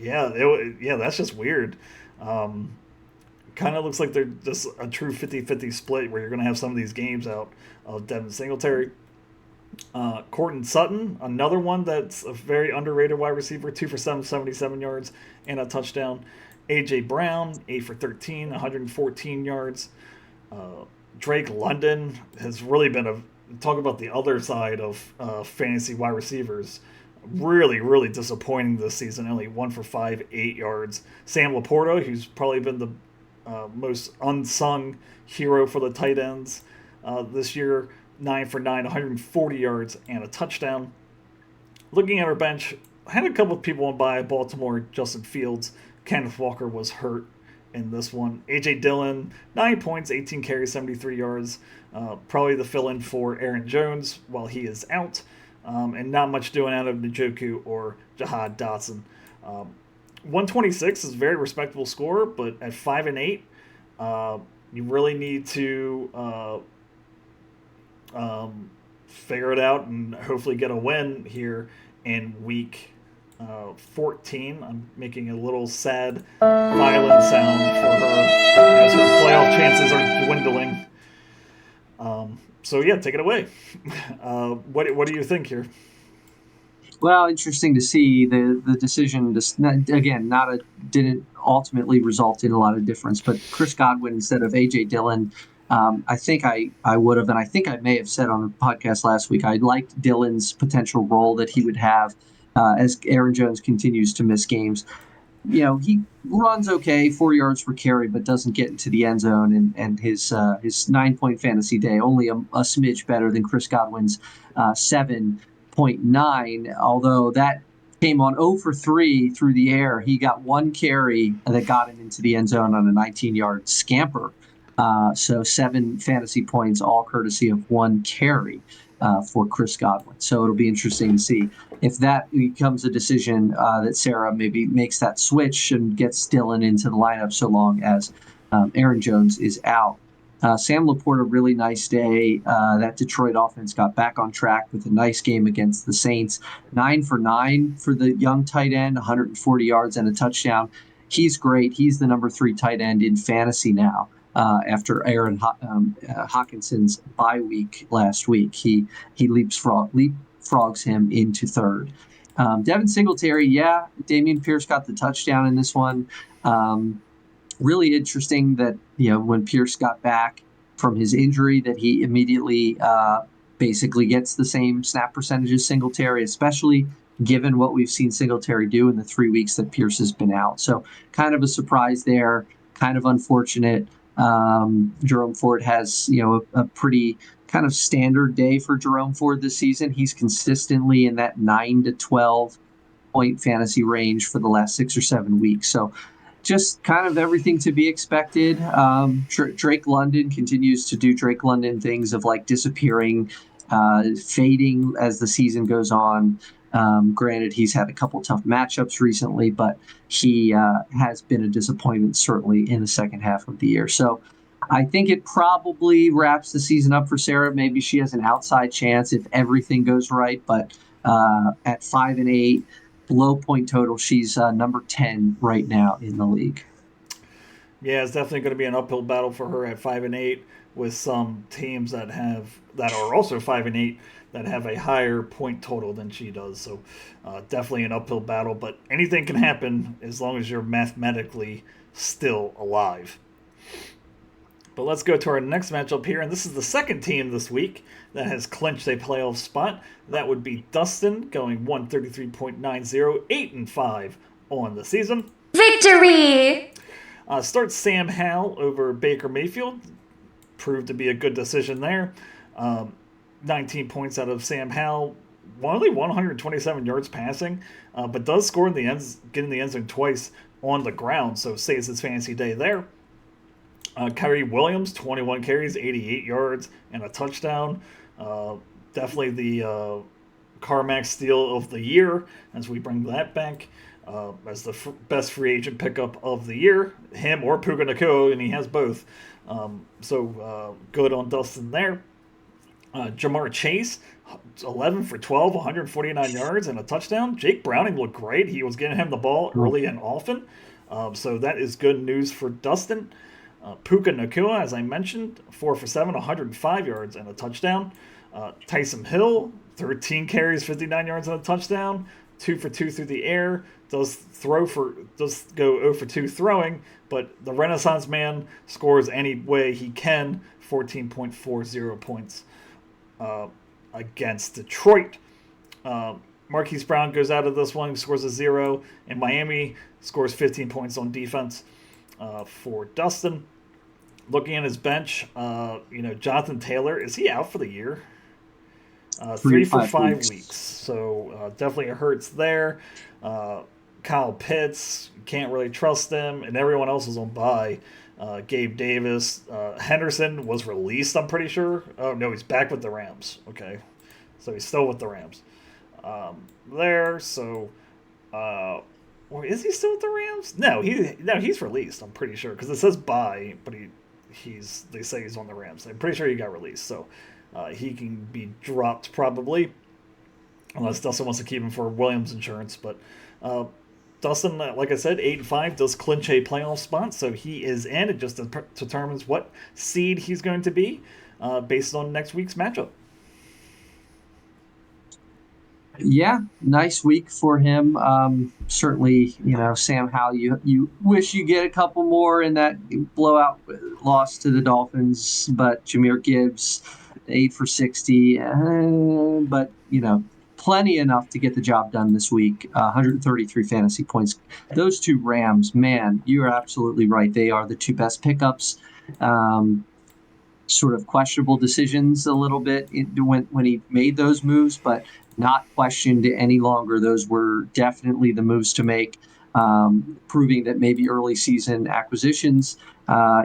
Yeah, that's just weird. Kind of looks like they're just a true 50-50 split where you're going to have some of these games out of Devin Singletary. Cortland Sutton, another one that's a very underrated wide receiver, 2 for 77 yards and a touchdown. A.J. Brown, 8 for 13, 114 yards. Drake London has really been talk about the other side of fantasy wide receivers. Really, really disappointing this season. Only 1 for 5, 8 yards. Sam Laporta, who's probably been the most unsung hero for the tight ends this year, 9 for 9, 140 yards and a touchdown. Looking at our bench, I had a couple of people on by Baltimore. Justin Fields, Kenneth Walker was hurt in this one. A.J. Dillon, 9 points, 18 carries, 73 yards. Probably the fill-in for Aaron Jones while he is out. And not much doing out of Njoku or Jahad Dotson. 126 is a very respectable score, but at 5 and 8, you really need to figure it out and hopefully get a win here in week 14. I'm making a little sad violin sound for her as her playoff chances are dwindling. So yeah, take it away. What do you think here? Well, interesting to see the decision. Didn't ultimately result in a lot of difference, but Chris Godwin instead of A.J. Dillon. I think I would have, and I think I may have said on the podcast last week, I liked Dillon's potential role that he would have as Aaron Jones continues to miss games. You know, he runs okay, 4 yards per carry, but doesn't get into the end zone. And his 9-point fantasy day, only a smidge better than Chris Godwin's 7.9, although that came on 0 for 3 through the air. He got 1 carry that got him into the end zone on a 19-yard scamper. So 7 fantasy points, all courtesy of 1 carry for Chris Godwin. So it'll be interesting to see if that becomes a decision that Sarah maybe makes that switch and gets Dillon into the lineup so long as Aaron Jones is out. Sam Laporta, really nice day. That Detroit offense got back on track with a nice game against the Saints. 9 for 9 for the young tight end, 140 yards and a touchdown. He's great. He's the number 3 tight end in fantasy now. After Aaron Hawkinson's bye week last week, he leapfrogs him into third. Devin Singletary, Damian Pierce got the touchdown in this one. Really interesting that when Pierce got back from his injury, that he immediately basically gets the same snap percentage as Singletary, especially given what we've seen Singletary do in the 3 weeks that Pierce has been out. So kind of a surprise there, kind of unfortunate. Jerome Ford has, a pretty kind of standard day for Jerome Ford this season. He's consistently in that 9 to 12 point fantasy range for the last 6 or 7 weeks. So just kind of everything to be expected. Drake London continues to do Drake London things of like disappearing, fading as the season goes on. Granted, he's had a couple tough matchups recently, but he has been a disappointment certainly in the second half of the year. So I think it probably wraps the season up for Sarah. Maybe she has an outside chance if everything goes right, but at 5 and 8, low point total, she's number 10 right now in the league. Yeah, it's definitely going to be an uphill battle for her at 5 and 8 with some teams that are also 5 and 8 that have a higher point total than she does. So definitely an uphill battle, but anything can happen as long as you're mathematically still alive. But let's go to our next matchup here, and this is the second team this week that has clinched a playoff spot. That would be Dustin, going 133.90, 8-5 on the season. Victory! Starts Sam Howell over Baker Mayfield. Proved to be a good decision there. 19 points out of Sam Howell. Only 127 yards passing, but does score in the end, get in the end zone twice on the ground, so saves his fantasy day there. Kyrie Williams, 21 carries, 88 yards, and a touchdown. Definitely the CarMax steal of the year as we bring that back as the best free agent pickup of the year. Him or Puka Nacua, and he has both. So good on Dustin there. Jamar Chase, 11 for 12, 149 yards and a touchdown. Jake Browning looked great. He was getting him the ball early and often. So that is good news for Dustin. Puka Nakua, as I mentioned, 4 for 7, 105 yards and a touchdown. Tyson Hill, 13 carries, 59 yards and a touchdown. 2 for 2 through the air. Does go 0 for 2 throwing, but the Renaissance man scores any way he can. 14.40 points against Detroit. Marquise Brown goes out of this one, scores a 0, and Miami scores 15 points on defense for Dustin. Looking at his bench, Jonathan Taylor, is he out for the year? 3 for 5 weeks. So definitely hurts there. Kyle Pitts, can't really trust them, and everyone else is on bye. Gabe Davis. Henderson was released, I'm pretty sure. Oh, no, he's back with the Rams. Okay. So he's still with the Rams. Or is he still with the Rams? No, he's released, I'm pretty sure, because it says bye, but they say he's on the Rams. I'm pretty sure he got released, so he can be dropped probably, unless Dustin wants to keep him for Williams insurance. But Dustin, like I said, 8-5 does clinch a playoff spot, so he is in. It just determines what seed he's going to be based on next week's matchup. Yeah, nice week for him. Certainly, Sam Howell, you wish you get a couple more in that blowout loss to the Dolphins, but Jahmyr Gibbs, 8 for 60, but, plenty enough to get the job done this week. 133 fantasy points. Those two Rams, man, you're absolutely right. They are the two best pickups. Sort of questionable decisions a little bit when he made those moves, but not questioned any longer. Those were definitely the moves to make, proving that maybe early season acquisitions,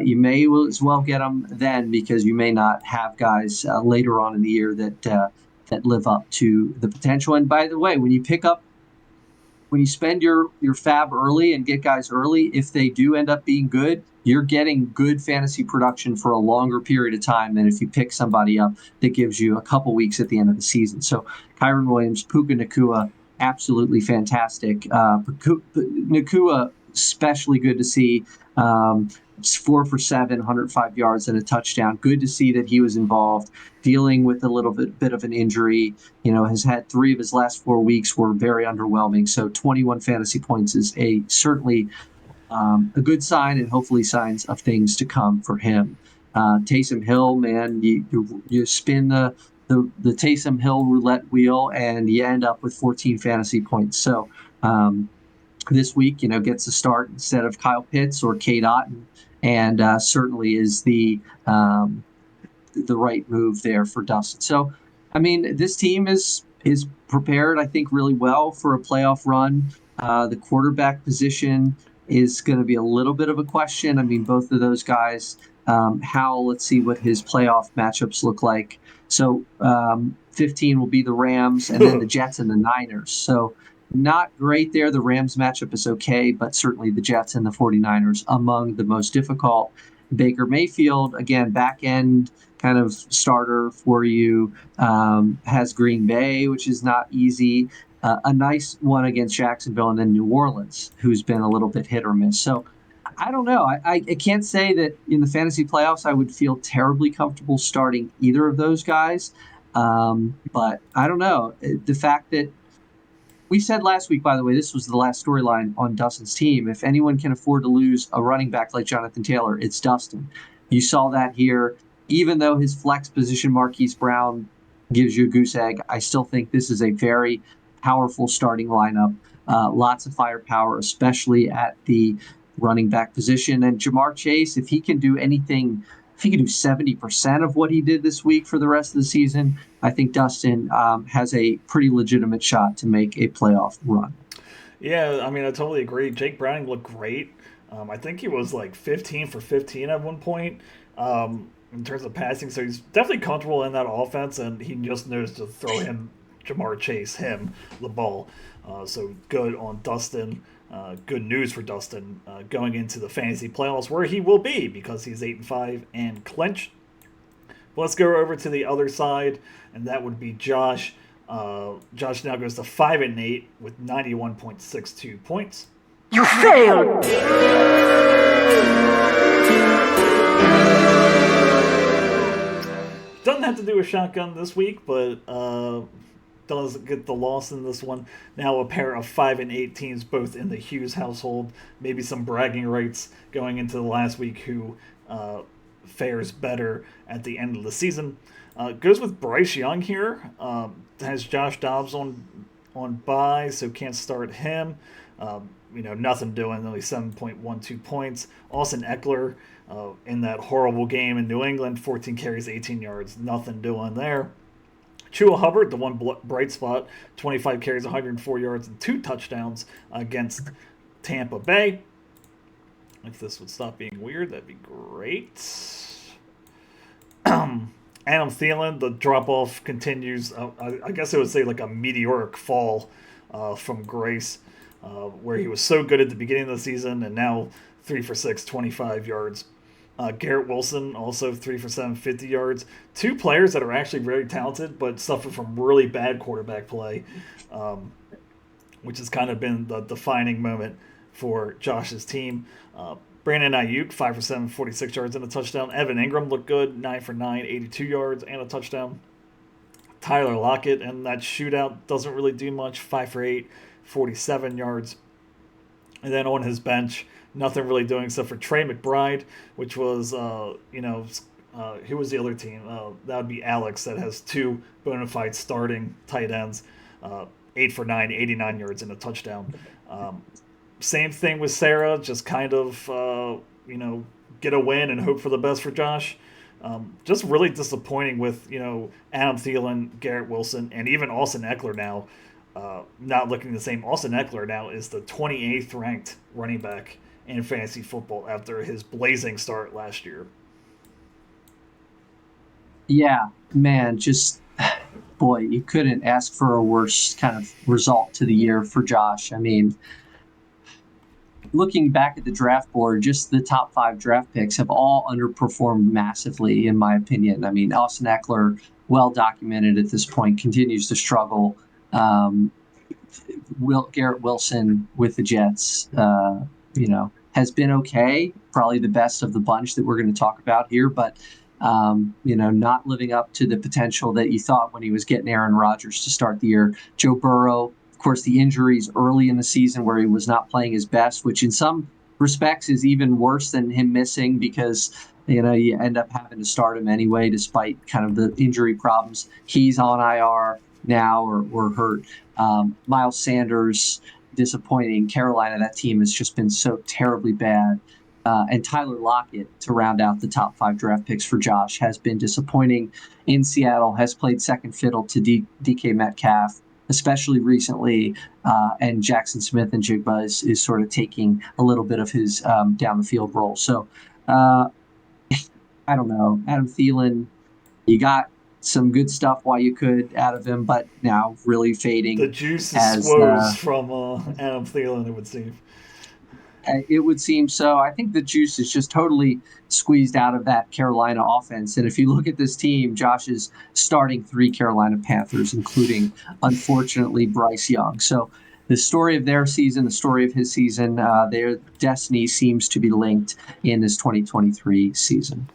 you may as well get them then, because you may not have guys later on in the year that live up to the potential. And by the way, when you spend your fab early and get guys early, if they do end up being good, you're getting good fantasy production for a longer period of time than if you pick somebody up that gives you a couple weeks at the end of the season. So Kyren Williams, Puka Nakua, absolutely fantastic. Nakua, especially good to see. 4 for 7, 105 yards and a touchdown. Good to see that he was involved, dealing with a little bit of an injury. Has had 3 of his last 4 weeks were very underwhelming. So 21 fantasy points is certainly a good sign, and hopefully signs of things to come for him. Taysom Hill, man, you spin the Taysom Hill roulette wheel and you end up with 14 fantasy points. So this week, gets a start instead of Kyle Pitts or Cade Otton, and certainly is the right move there for Dustin. So, this team is prepared, I think, really well for a playoff run. The quarterback position is going to be a little bit of a question. Both of those guys, Howell, let's see what his playoff matchups look like. So 15 will be the Rams, and then the Jets and the Niners. So not great there. The Rams matchup is okay, but certainly the Jets and the 49ers among the most difficult. Baker Mayfield, again, back end kind of starter for you, has Green Bay, which is not easy. A nice one against Jacksonville, and then New Orleans, who's been a little bit hit or miss. So I don't know. I can't say that in the fantasy playoffs I would feel terribly comfortable starting either of those guys. But I don't know. The fact that we said last week, by the way, this was the last storyline on Dustin's team. If anyone can afford to lose a running back like Jonathan Taylor, it's Dustin. You saw that here. Even though his flex position, Marquise Brown, gives you a goose egg, I still think this is a very powerful starting lineup. Lots of firepower, especially at the running back position. And Jamar Chase, if he can do anything, if he can do 70% of what he did this week for the rest of the season, I think Dustin has a pretty legitimate shot to make a playoff run. Yeah, I totally agree. Jake Browning looked great. I think he was like 15 for 15 at one point in terms of passing. So he's definitely comfortable in that offense, and he just knows to throw Jamar Chase the ball. So good on Dustin. Good news for Dustin going into the fantasy playoffs, where he will be, because he's 8-5 and clinched. But let's go over to the other side, and that would be Josh. Josh now goes to 5-8 with 91.62 points. You failed! Doesn't have to do a shotgun this week, but does get the loss in this one. Now a pair of 5-8 teams, both in the Hughes household. Maybe some bragging rights going into the last week. Who fares better at the end of the season? Goes with Bryce Young here. Has Josh Dobbs on bye, so can't start him. Nothing doing, only 7.12 points. Austin Eckler in that horrible game in New England, 14 carries, 18 yards, nothing doing there. Chua Hubbard, the one bright spot, 25 carries, 104 yards, and 2 touchdowns against Tampa Bay. If this would stop being weird, that'd be great. Adam Thielen, the drop-off continues. I guess I would say like a meteoric fall from grace, where he was so good at the beginning of the season, and now 3 for 6, 25 yards. Garrett Wilson, also 3 for 7, 50 yards. 2 players that are actually very talented, but suffer from really bad quarterback play, which has kind of been the defining moment for Josh's team. Brandon Ayuk, 5 for 7, 46 yards and a touchdown. Evan Ingram looked good, 9 for 9, 82 yards and a touchdown. Tyler Lockett and that shootout doesn't really do much, 5 for 8, 47 yards. And then on his bench, nothing really doing except for Trey McBride, which was, who was the other team? That would be Alex, that has 2 bona fide starting tight ends, 8 for 9, 89 yards and a touchdown. Same thing with Sarah, just kind of, get a win and hope for the best for Josh. Just really disappointing with, Adam Thielen, Garrett Wilson, and even Austin Eckler now not looking the same. Austin Eckler now is the 28th ranked running back in fantasy football after his blazing start last year. Yeah, man, boy, you couldn't ask for a worse kind of result to the year for Josh. I mean, looking back at the draft board, just the top 5 draft picks have all underperformed massively, in my opinion. I mean, Austin Eckler, well documented at this point, continues to struggle. Garrett Wilson with the Jets, has been okay, probably the best of the bunch that we're going to talk about here, but not living up to the potential that you thought when he was getting Aaron Rodgers to start the year. Joe Burrow, of course, the injuries early in the season where he was not playing his best, which in some respects is even worse than him missing because, you end up having to start him anyway, despite kind of the injury problems. He's on IR now or hurt. Miles Sanders, disappointing. Carolina, that team has just been so terribly bad. And Tyler Lockett, to round out the top 5 draft picks for Josh, has been disappointing in Seattle, has played second fiddle to DK Metcalf, especially recently, and Jackson Smith and Jigba is sort of taking a little bit of his down the field role. So, I don't know. Adam Thielen, you got some good stuff while you could out of him, but now really fading. The juice is squoze from Adam Thielen, it would seem. It would seem so. I think the juice is just totally squeezed out of that Carolina offense. And if you look at this team, Josh is starting 3 Carolina Panthers, including, unfortunately, Bryce Young. So the story of their season, the story of his season, their destiny seems to be linked in this 2023 season.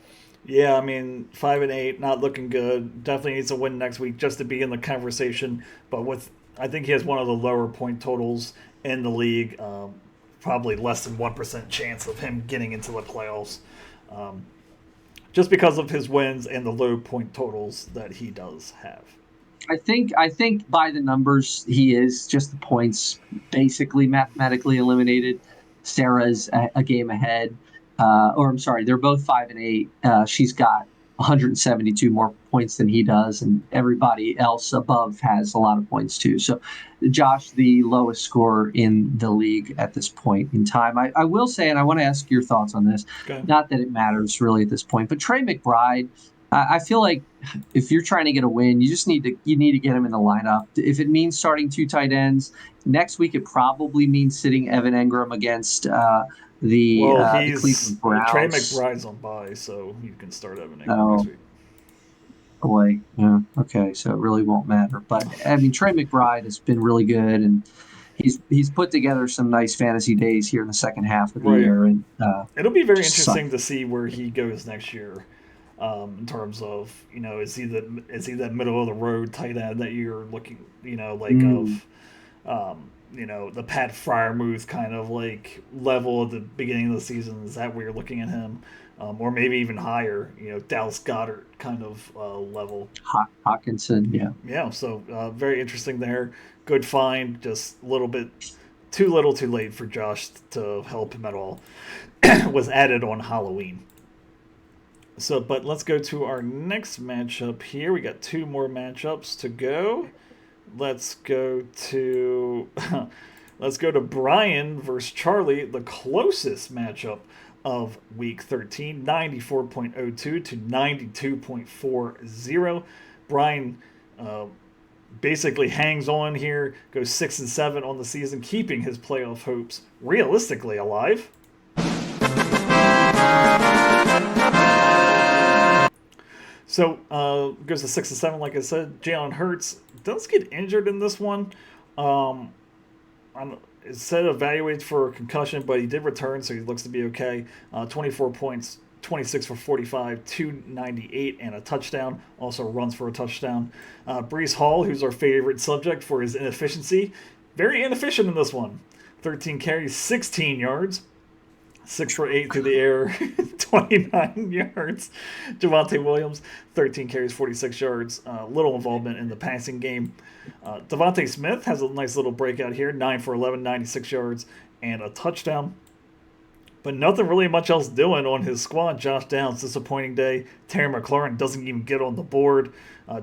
Yeah, I mean, 5-8, not looking good. Definitely needs a win next week just to be in the conversation. But I think he has one of the lower point totals in the league. Probably less than 1% chance of him getting into the playoffs, just because of his wins and the low point totals that he does have. I think by the numbers he is, just the points basically mathematically eliminated. Sarah's a game ahead. They're both 5-8. She's got 172 more points than he does, and everybody else above has a lot of points too. So Josh, the lowest scorer in the league at this point in time. I will say, and I want to ask your thoughts on this, not that it matters really at this point, but Trey McBride, I feel like if you're trying to get a win, you need to get him in the lineup. If it means starting 2 tight ends, next week it probably means sitting Evan Ingram against the Cleveland Browns. Trey McBride's on bye, so you can start Evan Ingram next week. Boy, yeah, okay, so it really won't matter. But I mean, Trey McBride has been really good, and he's put together some nice fantasy days here in the second half of the Right. year, and It'll be very just suck. interesting to see where he goes next year. In terms of, is he that middle of the road tight end that you're looking, like Mm, of the Pat Fryermuth kind of like level at the beginning of the season? Is that where you're looking at him, or maybe even higher? Dallas Goddard kind of level. Hawkinson, yeah. Yeah, so very interesting there. Good find, just a little bit too little, too late for Josh to help him at all. Was added on Halloween. So, but let's go to our next matchup here. We got two more matchups to go. Let's go to let's go to Brian versus Charlie, the closest matchup of week 13, 94.02 to 92.40. Brian basically hangs on here, goes 6-7 on the season, keeping his playoff hopes realistically alive. So goes to 6-7, like I said. Jalen Hurts does get injured in this one. Um, it said evaluated for a concussion, but he did return, so he looks to be okay. 24 points, 26 for 45, 298, and a touchdown. Also runs for a touchdown. Brees Hall, who's our favorite subject for his inefficiency, very inefficient in this one. 13 carries, 16 yards. 6 for 8 through the air, 29 yards. Javonte Williams, 13 carries, 46 yards. Little involvement in the passing game. Devontae Smith has a nice little breakout here, 9 for 11, 96 yards, and a touchdown. But nothing really much else doing on his squad. Josh Downs, disappointing day. Terry McLaurin doesn't even get on the board.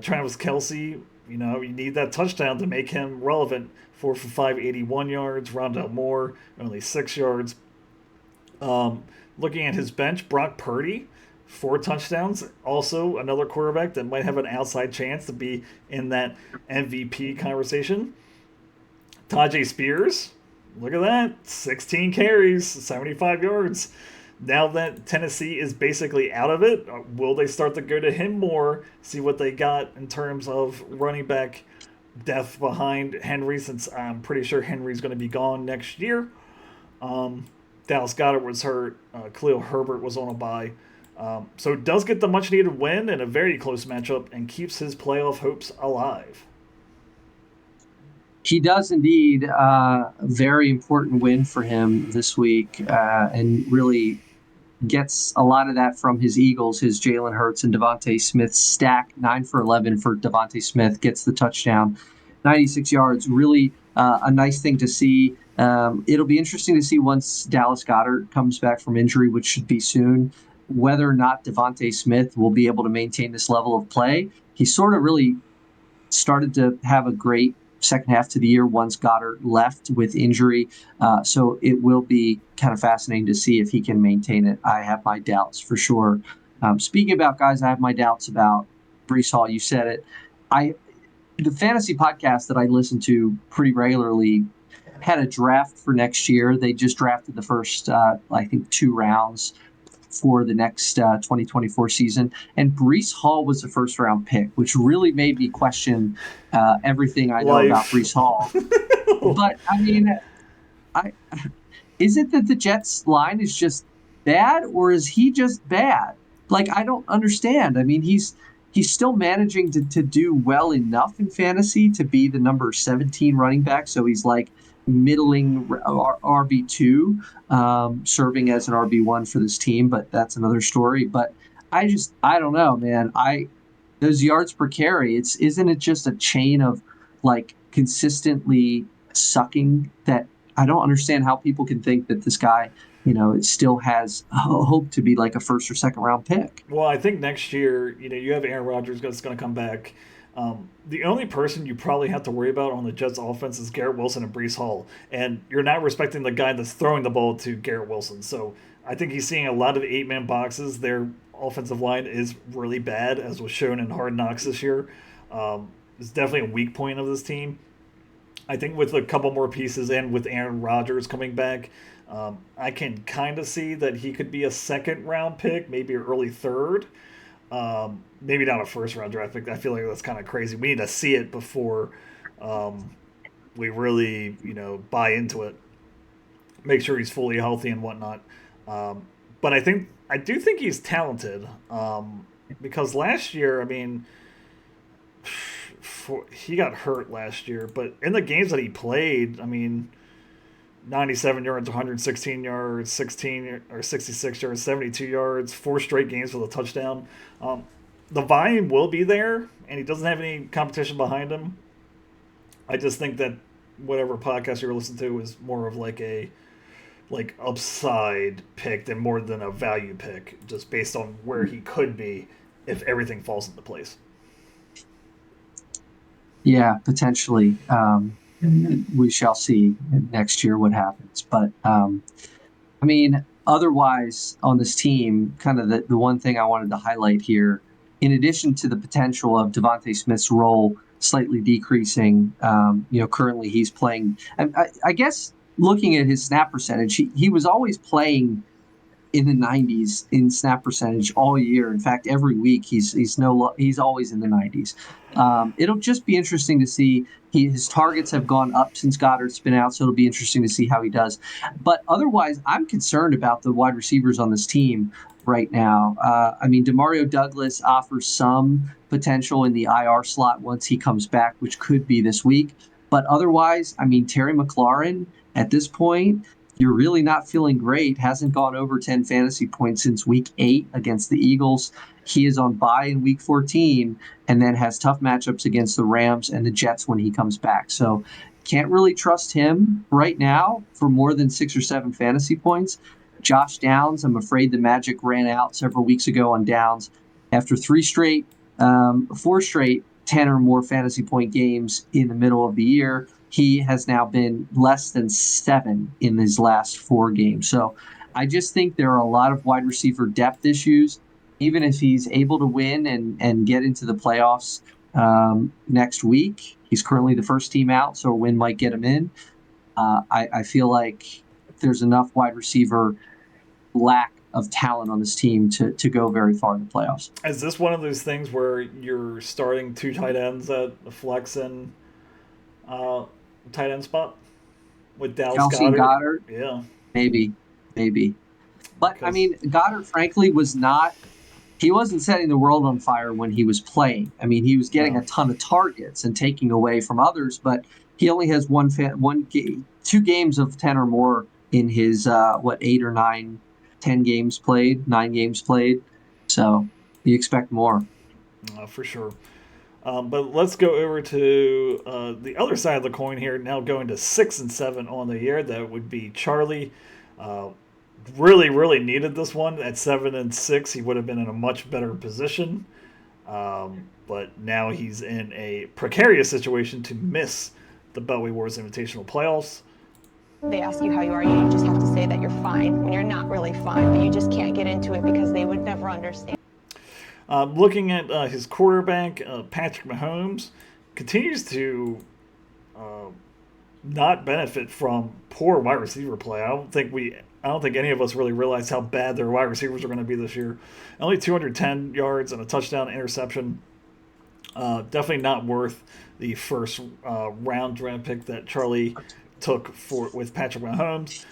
Travis Kelce, you need that touchdown to make him relevant. 4 for 5, 81 yards. Rondell Moore, only 6 yards. Looking at his bench, Brock Purdy, 4 touchdowns. Also, another quarterback that might have an outside chance to be in that MVP conversation. Tajay Spears, look at that, 16 carries, 75 yards. Now that Tennessee is basically out of it, will they start to go to him more, see what they got in terms of running back depth behind Henry, since I'm pretty sure Henry's going to be gone next year. Dallas Goedert was hurt. Khalil Herbert was on a bye. So does get the much-needed win in a very close matchup and keeps his playoff hopes alive. He does indeed. A very important win for him this week, and really gets a lot of that from his Eagles, his Jalen Hurts and Devontae Smith stack. 9 for 11 for Devontae Smith, gets the touchdown, 96 yards. Really a nice thing to see. It'll be interesting to see once Dallas Goedert comes back from injury, which should be soon, whether or not Devontae Smith will be able to maintain this level of play. He sort of really started to have a great second half to the year once Goddard left with injury. So it will be kind of fascinating to see if he can maintain it. I have my doubts for sure. Speaking about guys, I have my doubts about Brees Hall. You said it. The fantasy podcast that I listen to pretty regularly had a draft for next year. They just drafted the first, I think, 2 rounds for the next 2024 season. And Brees Hall was a first-round pick, which really made me question everything I know about Brees Hall. But, I mean, is it that the Jets' line is just bad, or is he just bad? Like, I don't understand. I mean, he's still managing to do well enough in fantasy to be the number 17 running back. So he's like middling RB2, serving as an RB1 for this team, but that's another story. But I don't know, man. Those yards per carry, isn't it just a chain of like consistently sucking that I don't understand how people can think that this guy, it still has hope to be like a first or second round pick. Well, I think next year, you have Aaron Rodgers that's going to come back. The only person you probably have to worry about on the Jets offense is Garrett Wilson and Brees Hall. And you're not respecting the guy that's throwing the ball to Garrett Wilson. So I think he's seeing a lot of 8-man boxes. Their offensive line is really bad, as was shown in Hard Knocks this year. It's definitely a weak point of this team. I think with a couple more pieces and with Aaron Rodgers coming back, I can kind of see that he could be a second-round pick, maybe an early third. Maybe not a first round draft pick. I feel like that's kind of crazy. We need to see it before we really, buy into it. Make sure he's fully healthy and whatnot. But I do think he's talented because last year, I mean, he got hurt last year, but in the games that he played, I mean, 97 yards, 116 yards, 16 or 66 yards, 72 yards, 4 straight games with a touchdown. The volume will be there, and he doesn't have any competition behind him. I just think that whatever podcast you're listening to is more of like a upside pick than more than a value pick, just based on where he could be if everything falls into place. Yeah, potentially. We shall see next year what happens. But, I mean, otherwise on this team, kind of the one thing I wanted to highlight here, in addition to the potential of Devontae Smith's role slightly decreasing, currently he's playing, I guess looking at his snap percentage, he was always playing in the 90s in snap percentage all year. In fact, every week he's always in the 90s. It'll just be interesting to see. His targets have gone up since Goddard's been out, so it'll be interesting to see how he does. But otherwise, I'm concerned about the wide receivers on this team right now. I mean, Demario Douglas offers some potential in the IR slot once he comes back, which could be this week. But otherwise, I mean, Terry McLaurin at this point, you're really not feeling great. Hasn't gone over 10 fantasy points since week 8 against the Eagles. He is on bye in week 14 and then has tough matchups against the Rams and the Jets when he comes back. So can't really trust him right now for more than 6 or 7 fantasy points. Josh Downs, I'm afraid the magic ran out several weeks ago on Downs after 4 straight 10 or more fantasy point games in the middle of the year. He has now been less than 7 in his last 4 games. So I just think there are a lot of wide receiver depth issues. Even if he's able to win and get into the playoffs next week, he's currently the first team out, so a win might get him in. I feel like there's enough wide receiver lack of talent on this team to go very far in the playoffs. Is this one of those things where you're starting 2 tight ends at the flex and tight end spot with Dallas Goddard? Yeah. Maybe. But, I mean, Goddard, frankly, he wasn't setting the world on fire when he was playing. I mean, he was getting a ton of targets and taking away from others, but he only has 2 games of 10 or more in his, 8 or 9, 10 games played, 9 games played. So you expect more. For sure. But let's go over to the other side of the coin here. Now going to 6 and 7 on the year. That would be Charlie. Really, really needed this one at 7 and 6. He would have been in a much better position. But now he's in a precarious situation to miss the Beltway Wars Invitational playoffs. They ask you how you are, you just have to say that you're fine when you're not really fine, but you just can't get into it because they would never understand. Looking at his quarterback, Patrick Mahomes, continues to not benefit from poor wide receiver play. I don't think any of us really realize how bad their wide receivers are going to be this year. Only 210 yards and a touchdown interception. Definitely not worth the first round draft pick that Charlie took with Patrick Mahomes.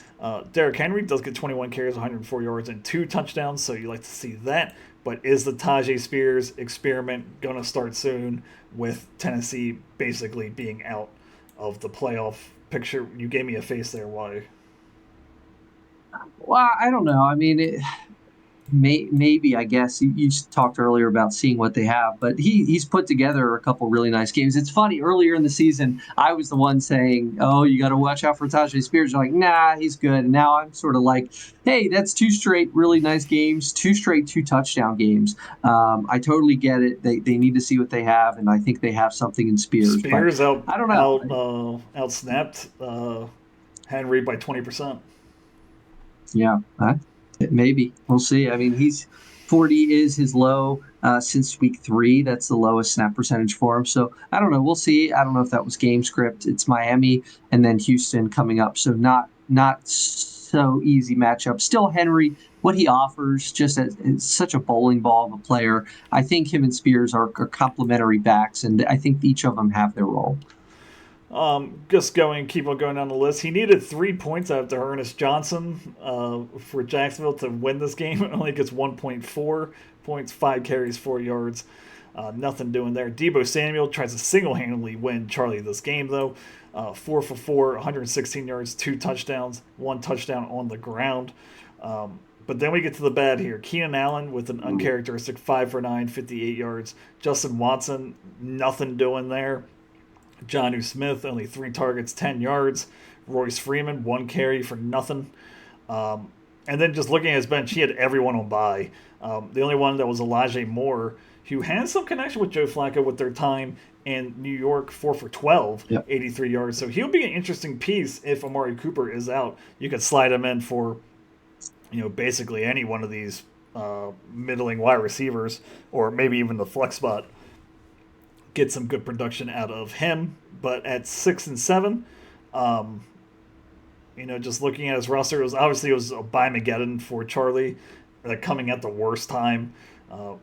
Derrick Henry does get 21 carries, 104 yards, and 2 touchdowns, so you like to see that. But is the Tyjae Spears experiment going to start soon with Tennessee basically being out of the playoff picture? You gave me a face there. Why? Well, I don't know. I mean, maybe, I guess. You talked earlier about seeing what they have, but he's put together a couple really nice games. It's funny, earlier in the season, I was the one saying, oh, you got to watch out for Tyjae Spears. You're like, nah, he's good. And now I'm sort of like, hey, that's 2 straight really nice games, 2 straight 2-touchdown games. I totally get it. They need to see what they have, and I think they have something in Spears. Spears I don't know. Outsnapped Henry by 20%. Yeah, maybe. We'll see. I mean, 40 is his low since week 3. That's the lowest snap percentage for him. So I don't know. We'll see. I don't know if that was game script. It's Miami and then Houston coming up. So not so easy matchup. Still, Henry what he offers, just as such a bowling ball of a player. I think him and Spears are complementary backs, and I think each of them have their role. Keep on going down the list. He needed 3 points after Ernest Johnson for Jacksonville to win this game. It only gets 1.4 points, 5 carries, 4 yards. Nothing doing there. Deebo Samuel tries to single-handedly win Charlie this game, though. 4 for 4, 116 yards, 2 touchdowns, 1 touchdown on the ground. But then we get to the bad here. Keenan Allen with an uncharacteristic 5 for 9, 58 yards. Justin Watson, nothing doing there. Jonnu Smith, only 3 targets, 10 yards. Royce Freeman, 1 carry for nothing. And then just looking at his bench, he had everyone on bye. The only one that was Elijah Moore, who has some connection with Joe Flacco with their time in New York, 4 for 12, 83 yards. So he'll be an interesting piece if Amari Cooper is out. You could slide him in for, basically any one of these middling wide receivers, or maybe even the flex spot. Get some good production out of him. But at 6 and 7, just looking at his roster, it was a buy-mageddon for Charlie, coming at the worst time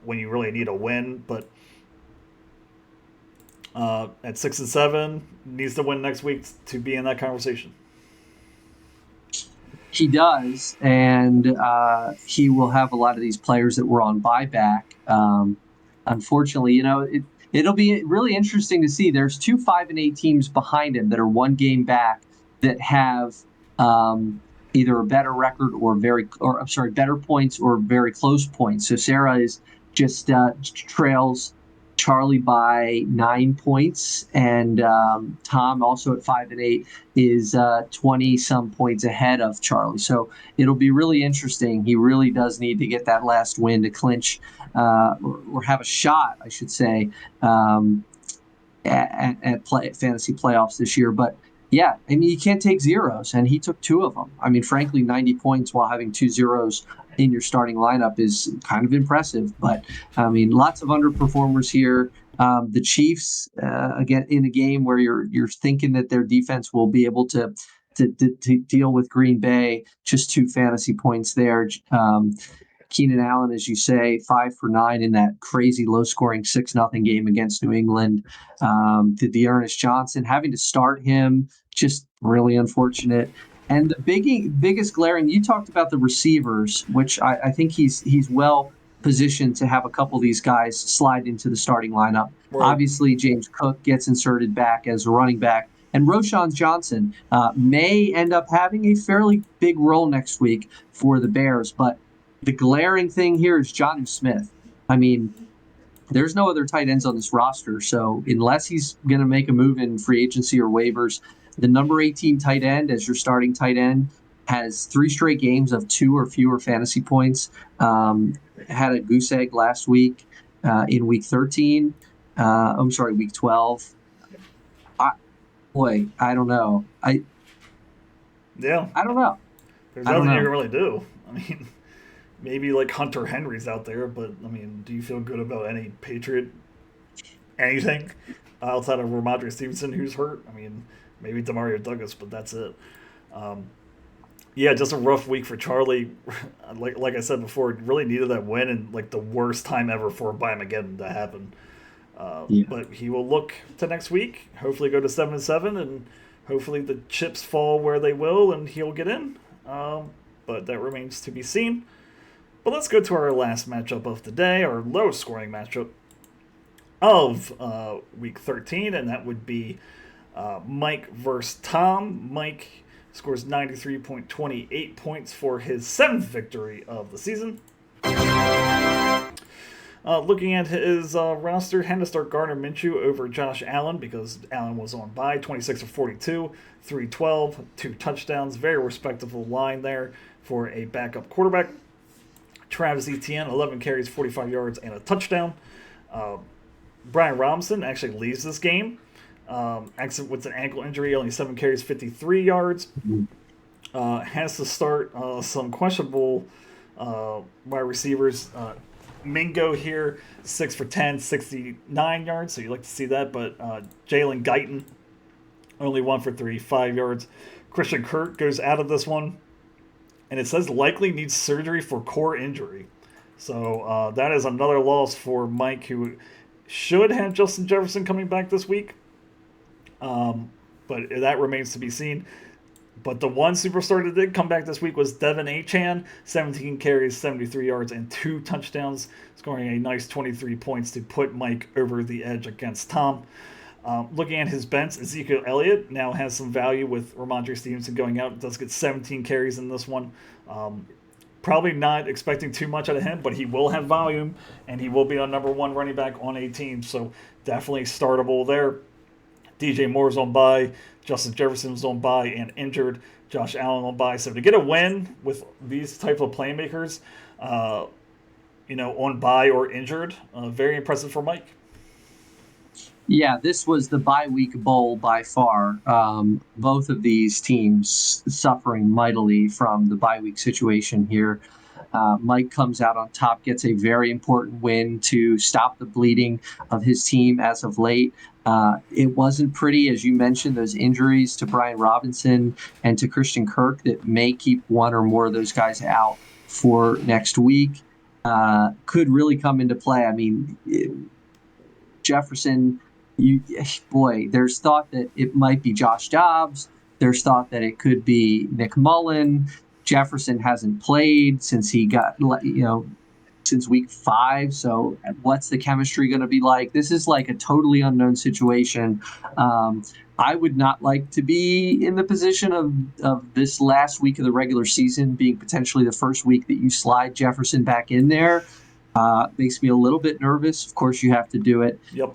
when you really need a win. But at 6 and 7, needs to win next week to be in that conversation. He does, and he will have a lot of these players that were on buyback. Unfortunately, it'll be really interesting to see. There's 2 5-8 teams behind him that are 1 game back that have either a better record or better points or very close points. So Sarah is just trails Charlie by 9 points, and Tom, also at 5-8, is 20 some points ahead of Charlie. So it'll be really interesting. He really does need to get that last win to clinch or have a shot, I should say, at fantasy playoffs this year. But yeah, I mean, you can't take zeros, and he took 2 of them. I mean, frankly, 90 points while having 2 zeros in your starting lineup is kind of impressive. But I mean, lots of underperformers here. The Chiefs, again, in a game where you're thinking that their defense will be able to deal with Green Bay, just 2 fantasy points there. Keenan Allen, as you say, 5 for 9 in that crazy low-scoring 6-0 game against New England. The Ernest Johnson, having to start him, just really unfortunate. And the biggest glaring, you talked about the receivers, which I think he's well positioned to have a couple of these guys slide into the starting lineup. Right. Obviously, James Cook gets inserted back as a running back. And Roschon Johnson may end up having a fairly big role next week for the Bears. But the glaring thing here is Jonnu Smith. I mean, there's no other tight ends on this roster. So unless he's going to make a move in free agency or waivers, the number 18 tight end as your starting tight end has 3 straight games of 2 or fewer fantasy points. Had a goose egg last week in week 13. Week 12. I don't know. I don't know. There's nothing you can really do. I mean, maybe like Hunter Henry's out there, but I mean, do you feel good about any Patriot anything outside of Ramondre Stevenson who's hurt? I mean, maybe Demario Douglas, but that's it. Just a rough week for Charlie. Like I said before, really needed that win and like the worst time ever for Bamageddon to happen. But he will look to next week, hopefully go to 7-7, and hopefully the chips fall where they will and he'll get in. But that remains to be seen. But let's go to our last matchup of the day, our lowest scoring matchup of week 13, and that would be Mike versus Tom. Mike scores 93.28 points for his 7th victory of the season. Looking at his roster, had to start Gardner Minshew over Josh Allen because Allen was on bye. 26 of 42, 312, 2 touchdowns. Very respectable line there for a backup quarterback. Travis Etienne, 11 carries, 45 yards, and a touchdown. Brian Robinson actually leaves this game. With an ankle injury, only 7 carries, 53 yards. Has to start some questionable wide receivers. Mingo here, 6 for 10, 69 yards, so you like to see that. But Jalen Guyton, only 1 for 3, 5 yards. Christian Kirk goes out of this one. and it says likely needs surgery for core injury. So that is another loss for Mike, who should have Justin Jefferson coming back this week. But that remains to be seen. But the one superstar that did come back this week was Devin Achane, 17 carries, 73 yards, and 2 touchdowns, scoring a nice 23 points to put Mike over the edge against Tom. Looking at his bench, Ezekiel Elliott now has some value with Ramondre Stevenson going out. Does get 17 carries in this one. Probably not expecting too much out of him, but he will have volume, and he will be a number 1 running back on a team. So definitely startable there. DJ Moore's on bye. Justin Jefferson's on bye and injured. Josh Allen on bye. So to get a win with these type of playmakers, on bye or injured, very impressive for Mike. Yeah, this was the bye week bowl by far. Both of these teams suffering mightily from the bye week situation here. Mike comes out on top, gets a very important win to stop the bleeding of his team as of late. It wasn't pretty, as you mentioned, those injuries to Brian Robinson and to Christian Kirk that may keep one or more of those guys out for next week. Could really come into play. I mean, Jefferson, there's thought that it might be Josh Dobbs. There's thought that it could be Nick Mullen. Jefferson hasn't played since he got, since week 5. So what's the chemistry going to be like? This is like a totally unknown situation. I would not like to be in the position of this last week of the regular season being potentially the first week that you slide Jefferson back in there. Makes me a little bit nervous. Of course, you have to do it. Yep.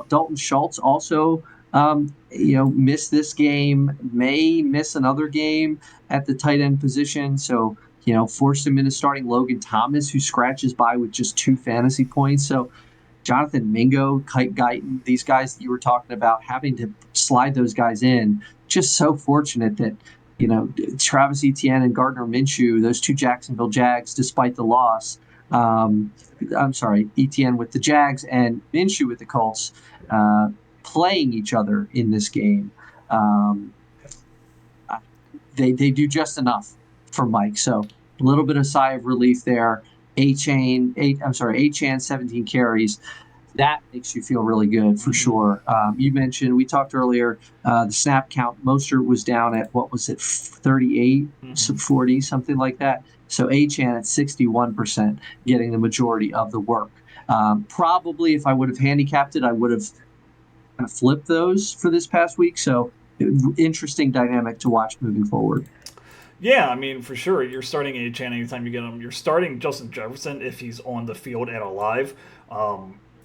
Dalton Schultz also, missed this game, may miss another game at the tight end position. So, forced him into starting Logan Thomas, who scratches by with just 2 fantasy points. So, Jonathan Mingo, Kite Guyton, these guys that you were talking about, having to slide those guys in, just so fortunate that, Travis Etienne and Gardner Minshew, those 2 Jacksonville Jags, despite the loss, Etienne with the Jags and Minshew with the Colts, playing each other in this game. They do just enough for Mike. So a little bit of sigh of relief there. Achane, 17 carries. That makes you feel really good for sure. You mentioned, we talked earlier, the snap count. Mostert was down at, 38, 40, something like that. So Achane at 61%, getting the majority of the work. Probably if I would have handicapped it, I would have kind of flipped those for this past week. So interesting dynamic to watch moving forward. Yeah, I mean, for sure. You're starting Achane anytime you get him. You're starting Justin Jefferson if he's on the field and alive.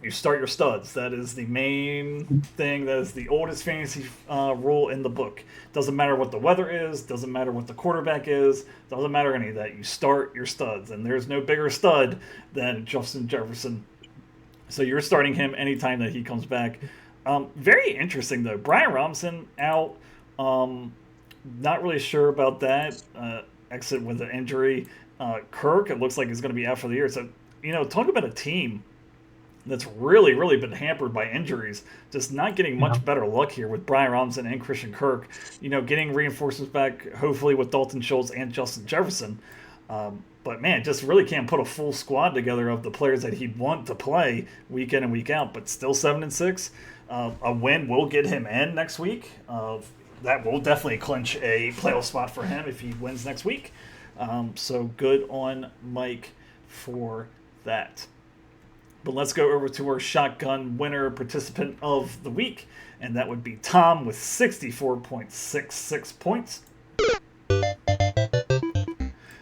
You start your studs. That is the main thing. That is the oldest fantasy rule in the book. Doesn't matter what the weather is. Doesn't matter what the quarterback is. Doesn't matter any of that. You start your studs. And there's no bigger stud than Justin Jefferson. So you're starting him anytime that he comes back. Very interesting, though. Brian Robinson out. Not really sure about that. Exit with an injury. Kirk, it looks like he's going to be out for the year. So, talk about a team that's really, really been hampered by injuries. Just not getting much better luck here with Brian Robinson and Christian Kirk. Getting reinforcements back, hopefully with Dalton Schultz and Justin Jefferson. But, man, just really can't put a full squad together of the players that he'd want to play week in and week out. But still 7-6. A win will get him in next week. That will definitely clinch a playoff spot for him if he wins next week. So good on Mike for that. But let's go over to our shotgun winner participant of the week, and that would be Tom with 64.66 points.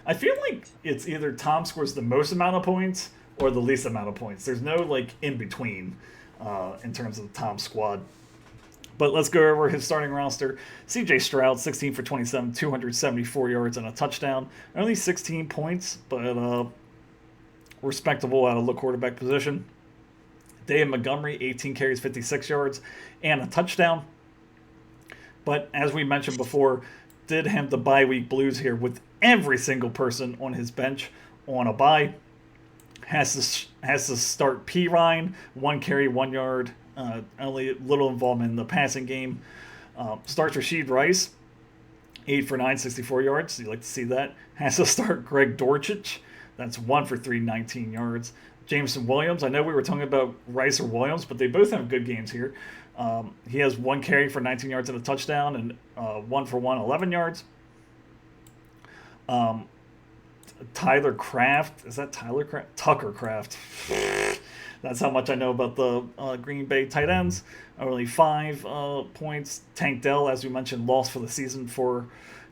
I feel like it's either Tom scores the most amount of points or the least amount of points. There's no in between in terms of Tom's squad. But let's go over his starting roster. CJ Stroud, 16 for 27, 274 yards and a touchdown. Only 16 points, but respectable out of the quarterback position. David Montgomery, 18 carries, 56 yards, and a touchdown. But as we mentioned before, did have the bye week blues here with every single person on his bench on a bye. Has to start P. Ryan, 1 carry, 1 yard. Only little involvement in the passing game. Starts Rashid Rice, 8 for 9, 64 yards. You like to see that. Has to start Greg Dorchich. That's 1 for 3, 19 yards. Jameson Williams. I know we were talking about Rice or Williams, but they both have good games here. He has 1 carry for 19 yards and a touchdown, and 1 for 1, 11 yards. Tyler Kraft. Is that Tyler Kraft? Tucker Kraft. That's how much I know about the Green Bay tight ends. Only 5 points. Tank Dell, as we mentioned, lost for the season for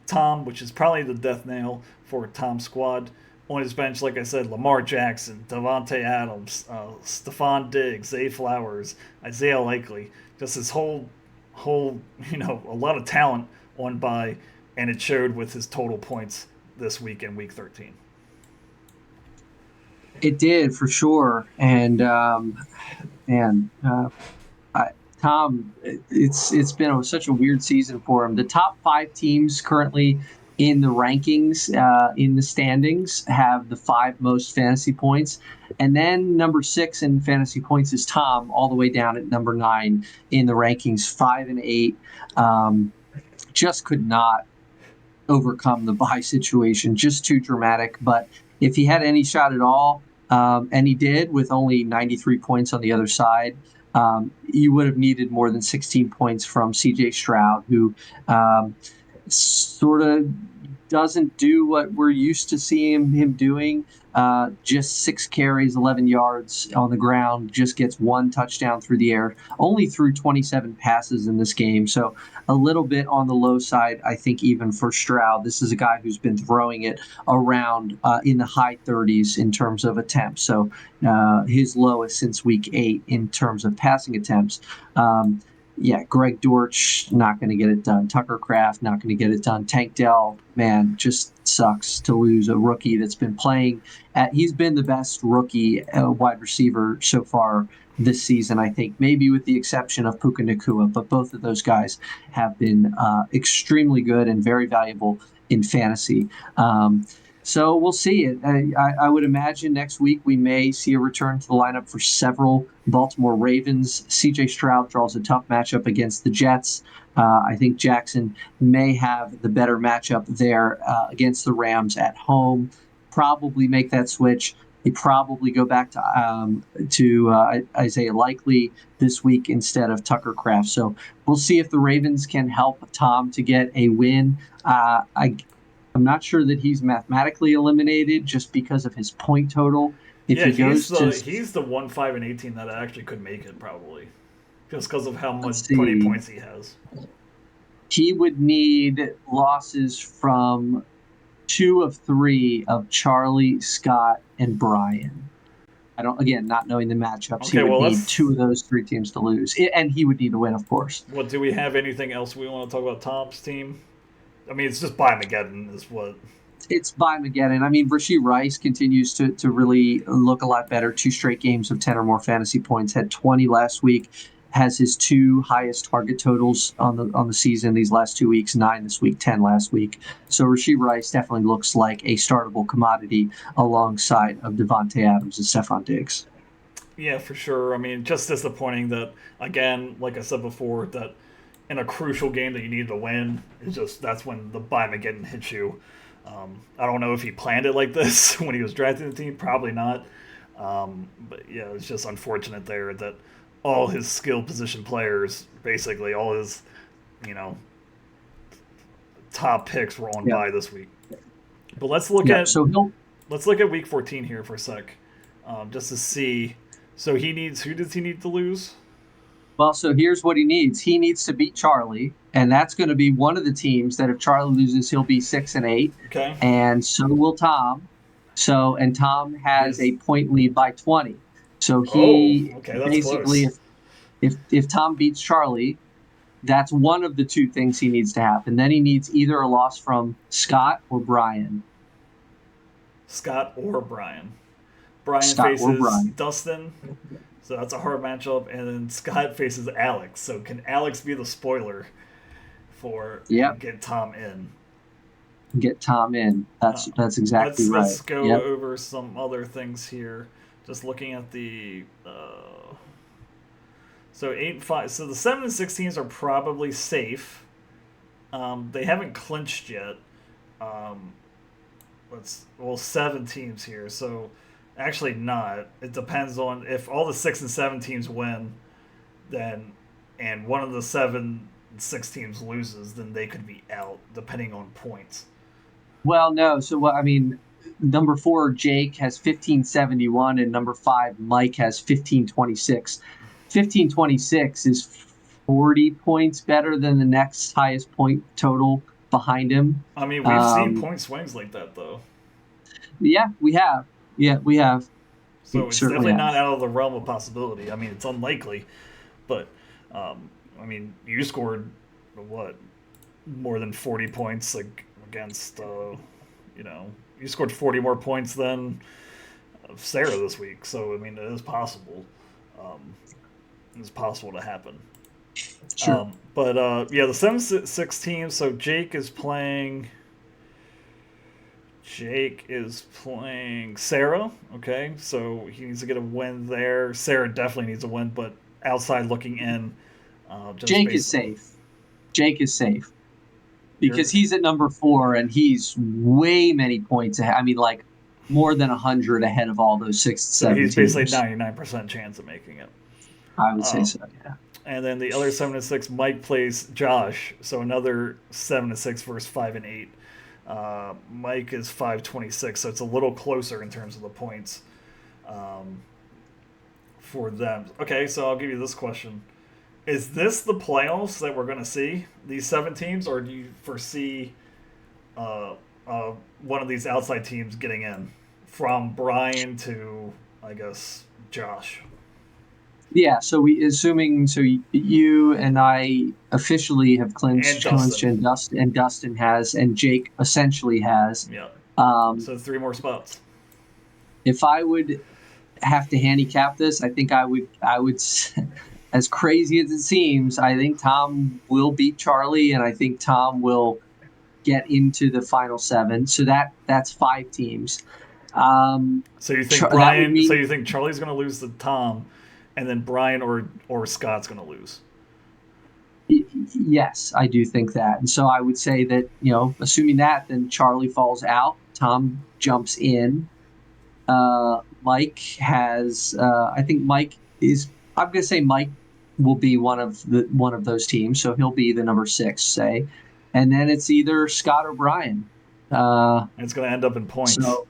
Tom, which is probably the death nail for Tom's squad. On his bench, like I said, Lamar Jackson, Devontae Adams, Stephon Diggs, Zay Flowers, Isaiah Likely. Just his whole, a lot of talent on bye, and it showed with his total points this week in Week 13. It did for sure, and Tom, it's been such a weird season for him. The top 5 teams currently in the rankings, in the standings, have the 5 most fantasy points, and then number 6 in fantasy points is Tom, all the way down at number 9 in the rankings, 5 and 8. Just could not overcome the bye situation, just too dramatic. But if he had any shot at all, and he did with only 93 points on the other side, you would have needed more than 16 points from CJ Stroud, who sort of doesn't do what we're used to seeing him doing. Just 6 carries, 11 yards on the ground, just gets 1 touchdown through the air, only threw 27 passes in this game. So a little bit on the low side, I think, even for Stroud. This is a guy who's been throwing it around in the high 30s in terms of attempts. So his lowest since week 8 in terms of passing attempts. Greg Dortch, not going to get it done. Tucker Kraft, not going to get it done. Tank Dell, man, just sucks to lose a rookie that's been playing. He's been the best rookie wide receiver so far this season, I think, maybe with the exception of Puka Nacua. But both of those guys have been extremely good and very valuable in fantasy. So we'll see it. I would imagine next week we may see a return to the lineup for several Baltimore Ravens. CJ Stroud draws a tough matchup against the Jets. I think Jackson may have the better matchup there against the Rams at home. Probably make that switch. He probably go back to Isaiah Likely this week instead of Tucker Kraft. So we'll see if the Ravens can help Tom to get a win. I'm not sure that he's mathematically eliminated just because of his point total. If he goes he's the 1, 5, and 18 that actually could make it probably, just because of how many points he has. He would need losses from 2 of 3 of Charlie, Scott, and Brian. Not knowing the matchups, he would need 2 of those 3 teams to lose, and he would need to win, of course. Well, do we have anything else we want to talk about Tom's team? I mean, it's just Buymageddon is what. It's Buymageddon. I mean, Rashee Rice continues to really look a lot better. 2 straight games of 10 or more fantasy points. Had 20 last week. Has his 2 highest target totals on the season these last 2 weeks. 9 this week, 10 last week. So Rashee Rice definitely looks like a startable commodity alongside of Devontae Adams and Stephon Diggs. Yeah, for sure. I mean, just disappointing that, again, like I said before, that in a crucial game that you need to win, that's when the Buymageddon hits you. I don't know if he planned it like this when he was drafting the team. Probably not. But yeah, it's just unfortunate there that all his skill position players, basically all his, top picks were on bye this week. But let's look at Week 14 here for a sec, just to see. So who does he need to lose? Well, so here's what he needs. He needs to beat Charlie, and that's going to be one of the teams that if Charlie loses, he'll be 6 and 8. Okay. And so will Tom. And Tom has a point lead by 20. So he basically, if Tom beats Charlie, that's one of the 2 things he needs to happen. Then he needs either a loss from Scott or Brian. Scott or Brian. Brian faces Dustin. So that's a hard matchup, and then Scott faces Alex. So can Alex be the spoiler for get Tom in? Get Tom in. That's exactly right. Let's go over some other things here. Just looking at the so 8 and 5. So the 7 and 6 teams are probably safe. They haven't clinched yet. 7 teams here, so actually not. It depends on if all the 6 and 7 teams win, then and one of the 7 and 6 teams loses, then they could be out depending on points. Well, no. So, number 4, Jake, has 1571, and number 5, Mike, has 1526. 1526 is 40 points better than the next highest point total behind him. I mean, we've seen point swings like that, though. Yeah, we have. So it's definitely not out of the realm of possibility. I mean, it's unlikely, but you scored more than 40 points against you scored 40 more points than Sarah this week. So it is possible. It's possible to happen. Sure. But the 7-6 team. So Jake is playing Sarah. Okay, so he needs to get a win there. Sarah definitely needs a win, but outside looking in, Jake is safe. Jake is safe because he's at number 4 and he's way many points ahead. More than 100 ahead of all those 6 and 7 teams. He's basically 99% chance of making it. I would say so. Yeah. And then the other 7-6, Mike plays Josh. So another 7-6 versus 5 and 8. Mike is 526, so it's a little closer in terms of the points for them. Okay, so I'll give you this question: is this the playoffs that we're going to see, these 7 teams, or do you foresee one of these outside teams getting in, from Brian to, I guess, Josh? Yeah, so you and I officially have clinched, and Dustin has, and Jake essentially has. Yeah. So 3 more spots. If I would have to handicap this, I think I would, as crazy as it seems, I think Tom will beat Charlie, and I think Tom will get into the final 7. So that's 5 teams. So you think Brian? So you think Charlie's going to lose to Tom? And then Brian or Scott's going to lose. Yes, I do think that. And so I would say that, assuming that, then Charlie falls out. Tom jumps in. Mike has, I think Mike is, I'm going to say Mike will be one of those teams. So he'll be the number 6, say. And then it's either Scott or Brian. And it's going to end up in points. So,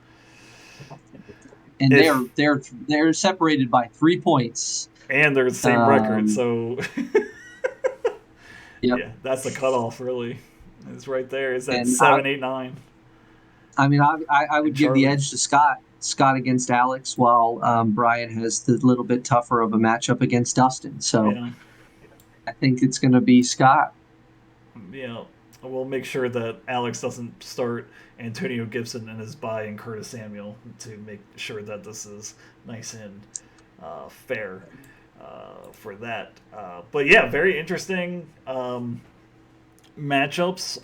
and they're separated by 3 points, and they're the same record. So, yep. Yeah, that's the cutoff. Really, it's right there. It's at 7, 8, 9. I would give the edge to Scott. Scott against Alex, while Brian has the little bit tougher of a matchup against Dustin. So, yeah. I think it's going to be Scott. Yeah, we'll make sure that Alex doesn't start Antonio Gibson in his bye and Curtis Samuel to make sure that this is nice and fair for that. But yeah, very interesting matchups.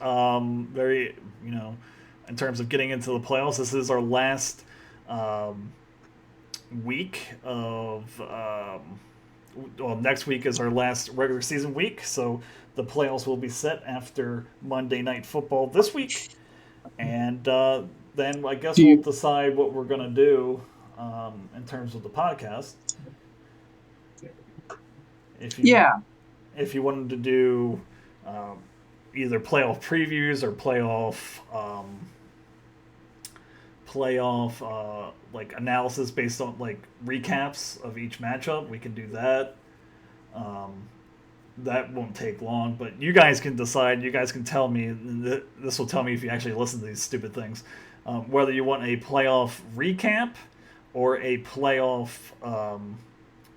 Very, in terms of getting into the playoffs, this is our last week of. Next week is our last regular season week, so the playoffs will be set after Monday Night Football this week. And then I guess we'll decide what we're going to do in terms of the podcast. If you wanted to do either playoff previews or playoff analysis based on recaps of each matchup, we can do that. That won't take long, but you guys can decide. You guys can tell me. This will tell me if you actually listen to these stupid things. Whether you want a playoff recap or a playoff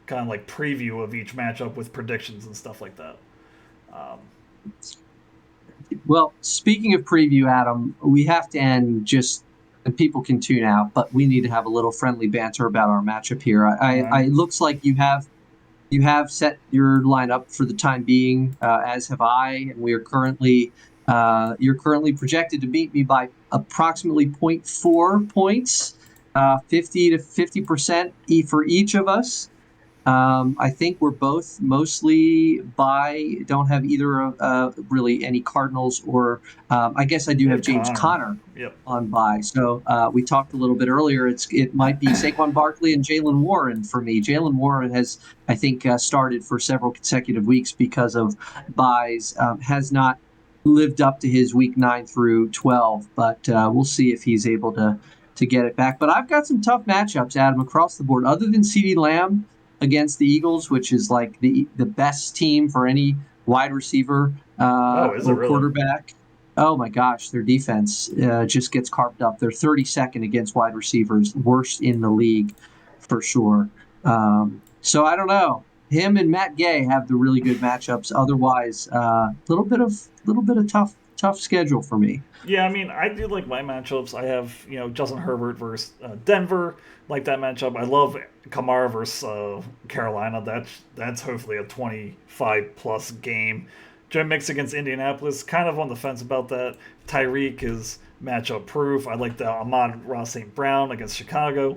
kind of preview of each matchup with predictions and stuff like that. Well, speaking of preview, Adam, we have to end and people can tune out, but we need to have a little friendly banter about our matchup here. It looks like you have set your lineup for the time being, as have I, and we are currently you're currently projected to beat me by approximately 0.4 points, 50 to 50% for each of us. I think we're both mostly don't have either really any Cardinals or I guess I do have James Conner Yep. on bye. So we talked a little bit earlier. It might be Saquon Barkley and Jalen Warren for me. Jalen Warren has, I think, started for several consecutive weeks because of buys. Has not lived up to his week 9 through 12, but we'll see if he's able to get it back. But I've got some tough matchups, Adam, across the board. Other than CeeDee Lamb against the Eagles, which is like the best team for any wide receiver or really? quarterback. Oh my gosh, their defense just gets carved up. They're 32nd against wide receivers, worst in the league for sure. So I don't know. Him and Matt Gay have the really good matchups. Otherwise, little bit of tough schedule for me. Yeah, I mean, I do like my matchups. I have, Justin Herbert versus Denver, like that matchup. I love Kamara versus Carolina. That's hopefully a 25-plus game. Joe Mix against Indianapolis, kind of on the fence about that. Tyreek is matchup proof. I like the Ahmad-Ra St. Brown against Chicago.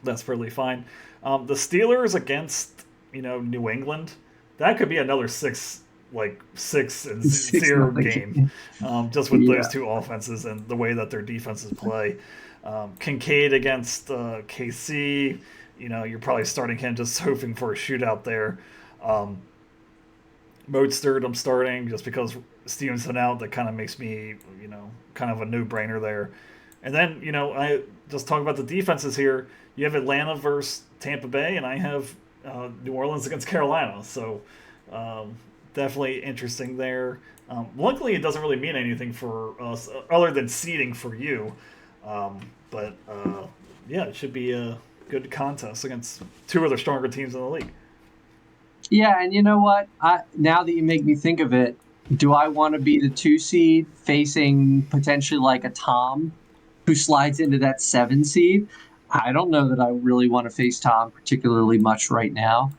That's fairly fine. The Steelers against, New England, that could be another 6-0 game, just with those two offenses and the way that their defenses play. Kincaid against KC, you're probably starting him just hoping for a shootout there. Mostert I'm starting just because Stevenson out. That kind of makes me, kind of a no-brainer there. And then, I just talk about the defenses here. You have Atlanta versus Tampa Bay, and I have New Orleans against Carolina. So definitely interesting there. Luckily, it doesn't really mean anything for us other than seeding for you. But it should be a good contest against two of the stronger teams in the league. Yeah, and you know what? Now that you make me think of it, do I want to be the 2 seed facing potentially like a Tom who slides into that 7 seed? I don't know that I really want to face Tom particularly much right now.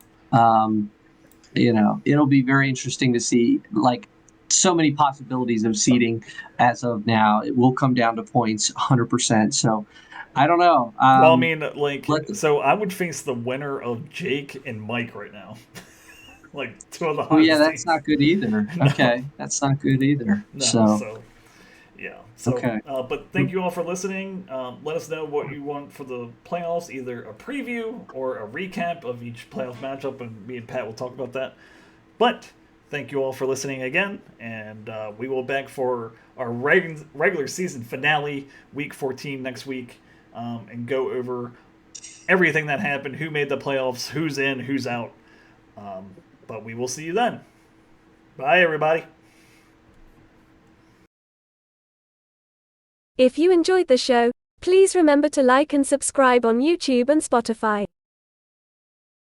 It'll be very interesting to see, like, so many possibilities of seeding as of now. It will come down to points 100%. So I don't know. Well, I mean, so I would face the winner of Jake and Mike right now. Like two of the hottest that's teams. not good either. No. Okay, that's not good either. No, so yeah. So, okay. But thank you all for listening. Let us know what you want for the playoffs, either a preview or a recap of each playoff matchup, and me and Pat will talk about that. But thank you all for listening again, and we will be back for our regular season finale, week 14 next week, and go over everything that happened, who made the playoffs, who's in, who's out. But we will see you then. Bye, everybody. If you enjoyed the show, please remember to like and subscribe on YouTube and Spotify.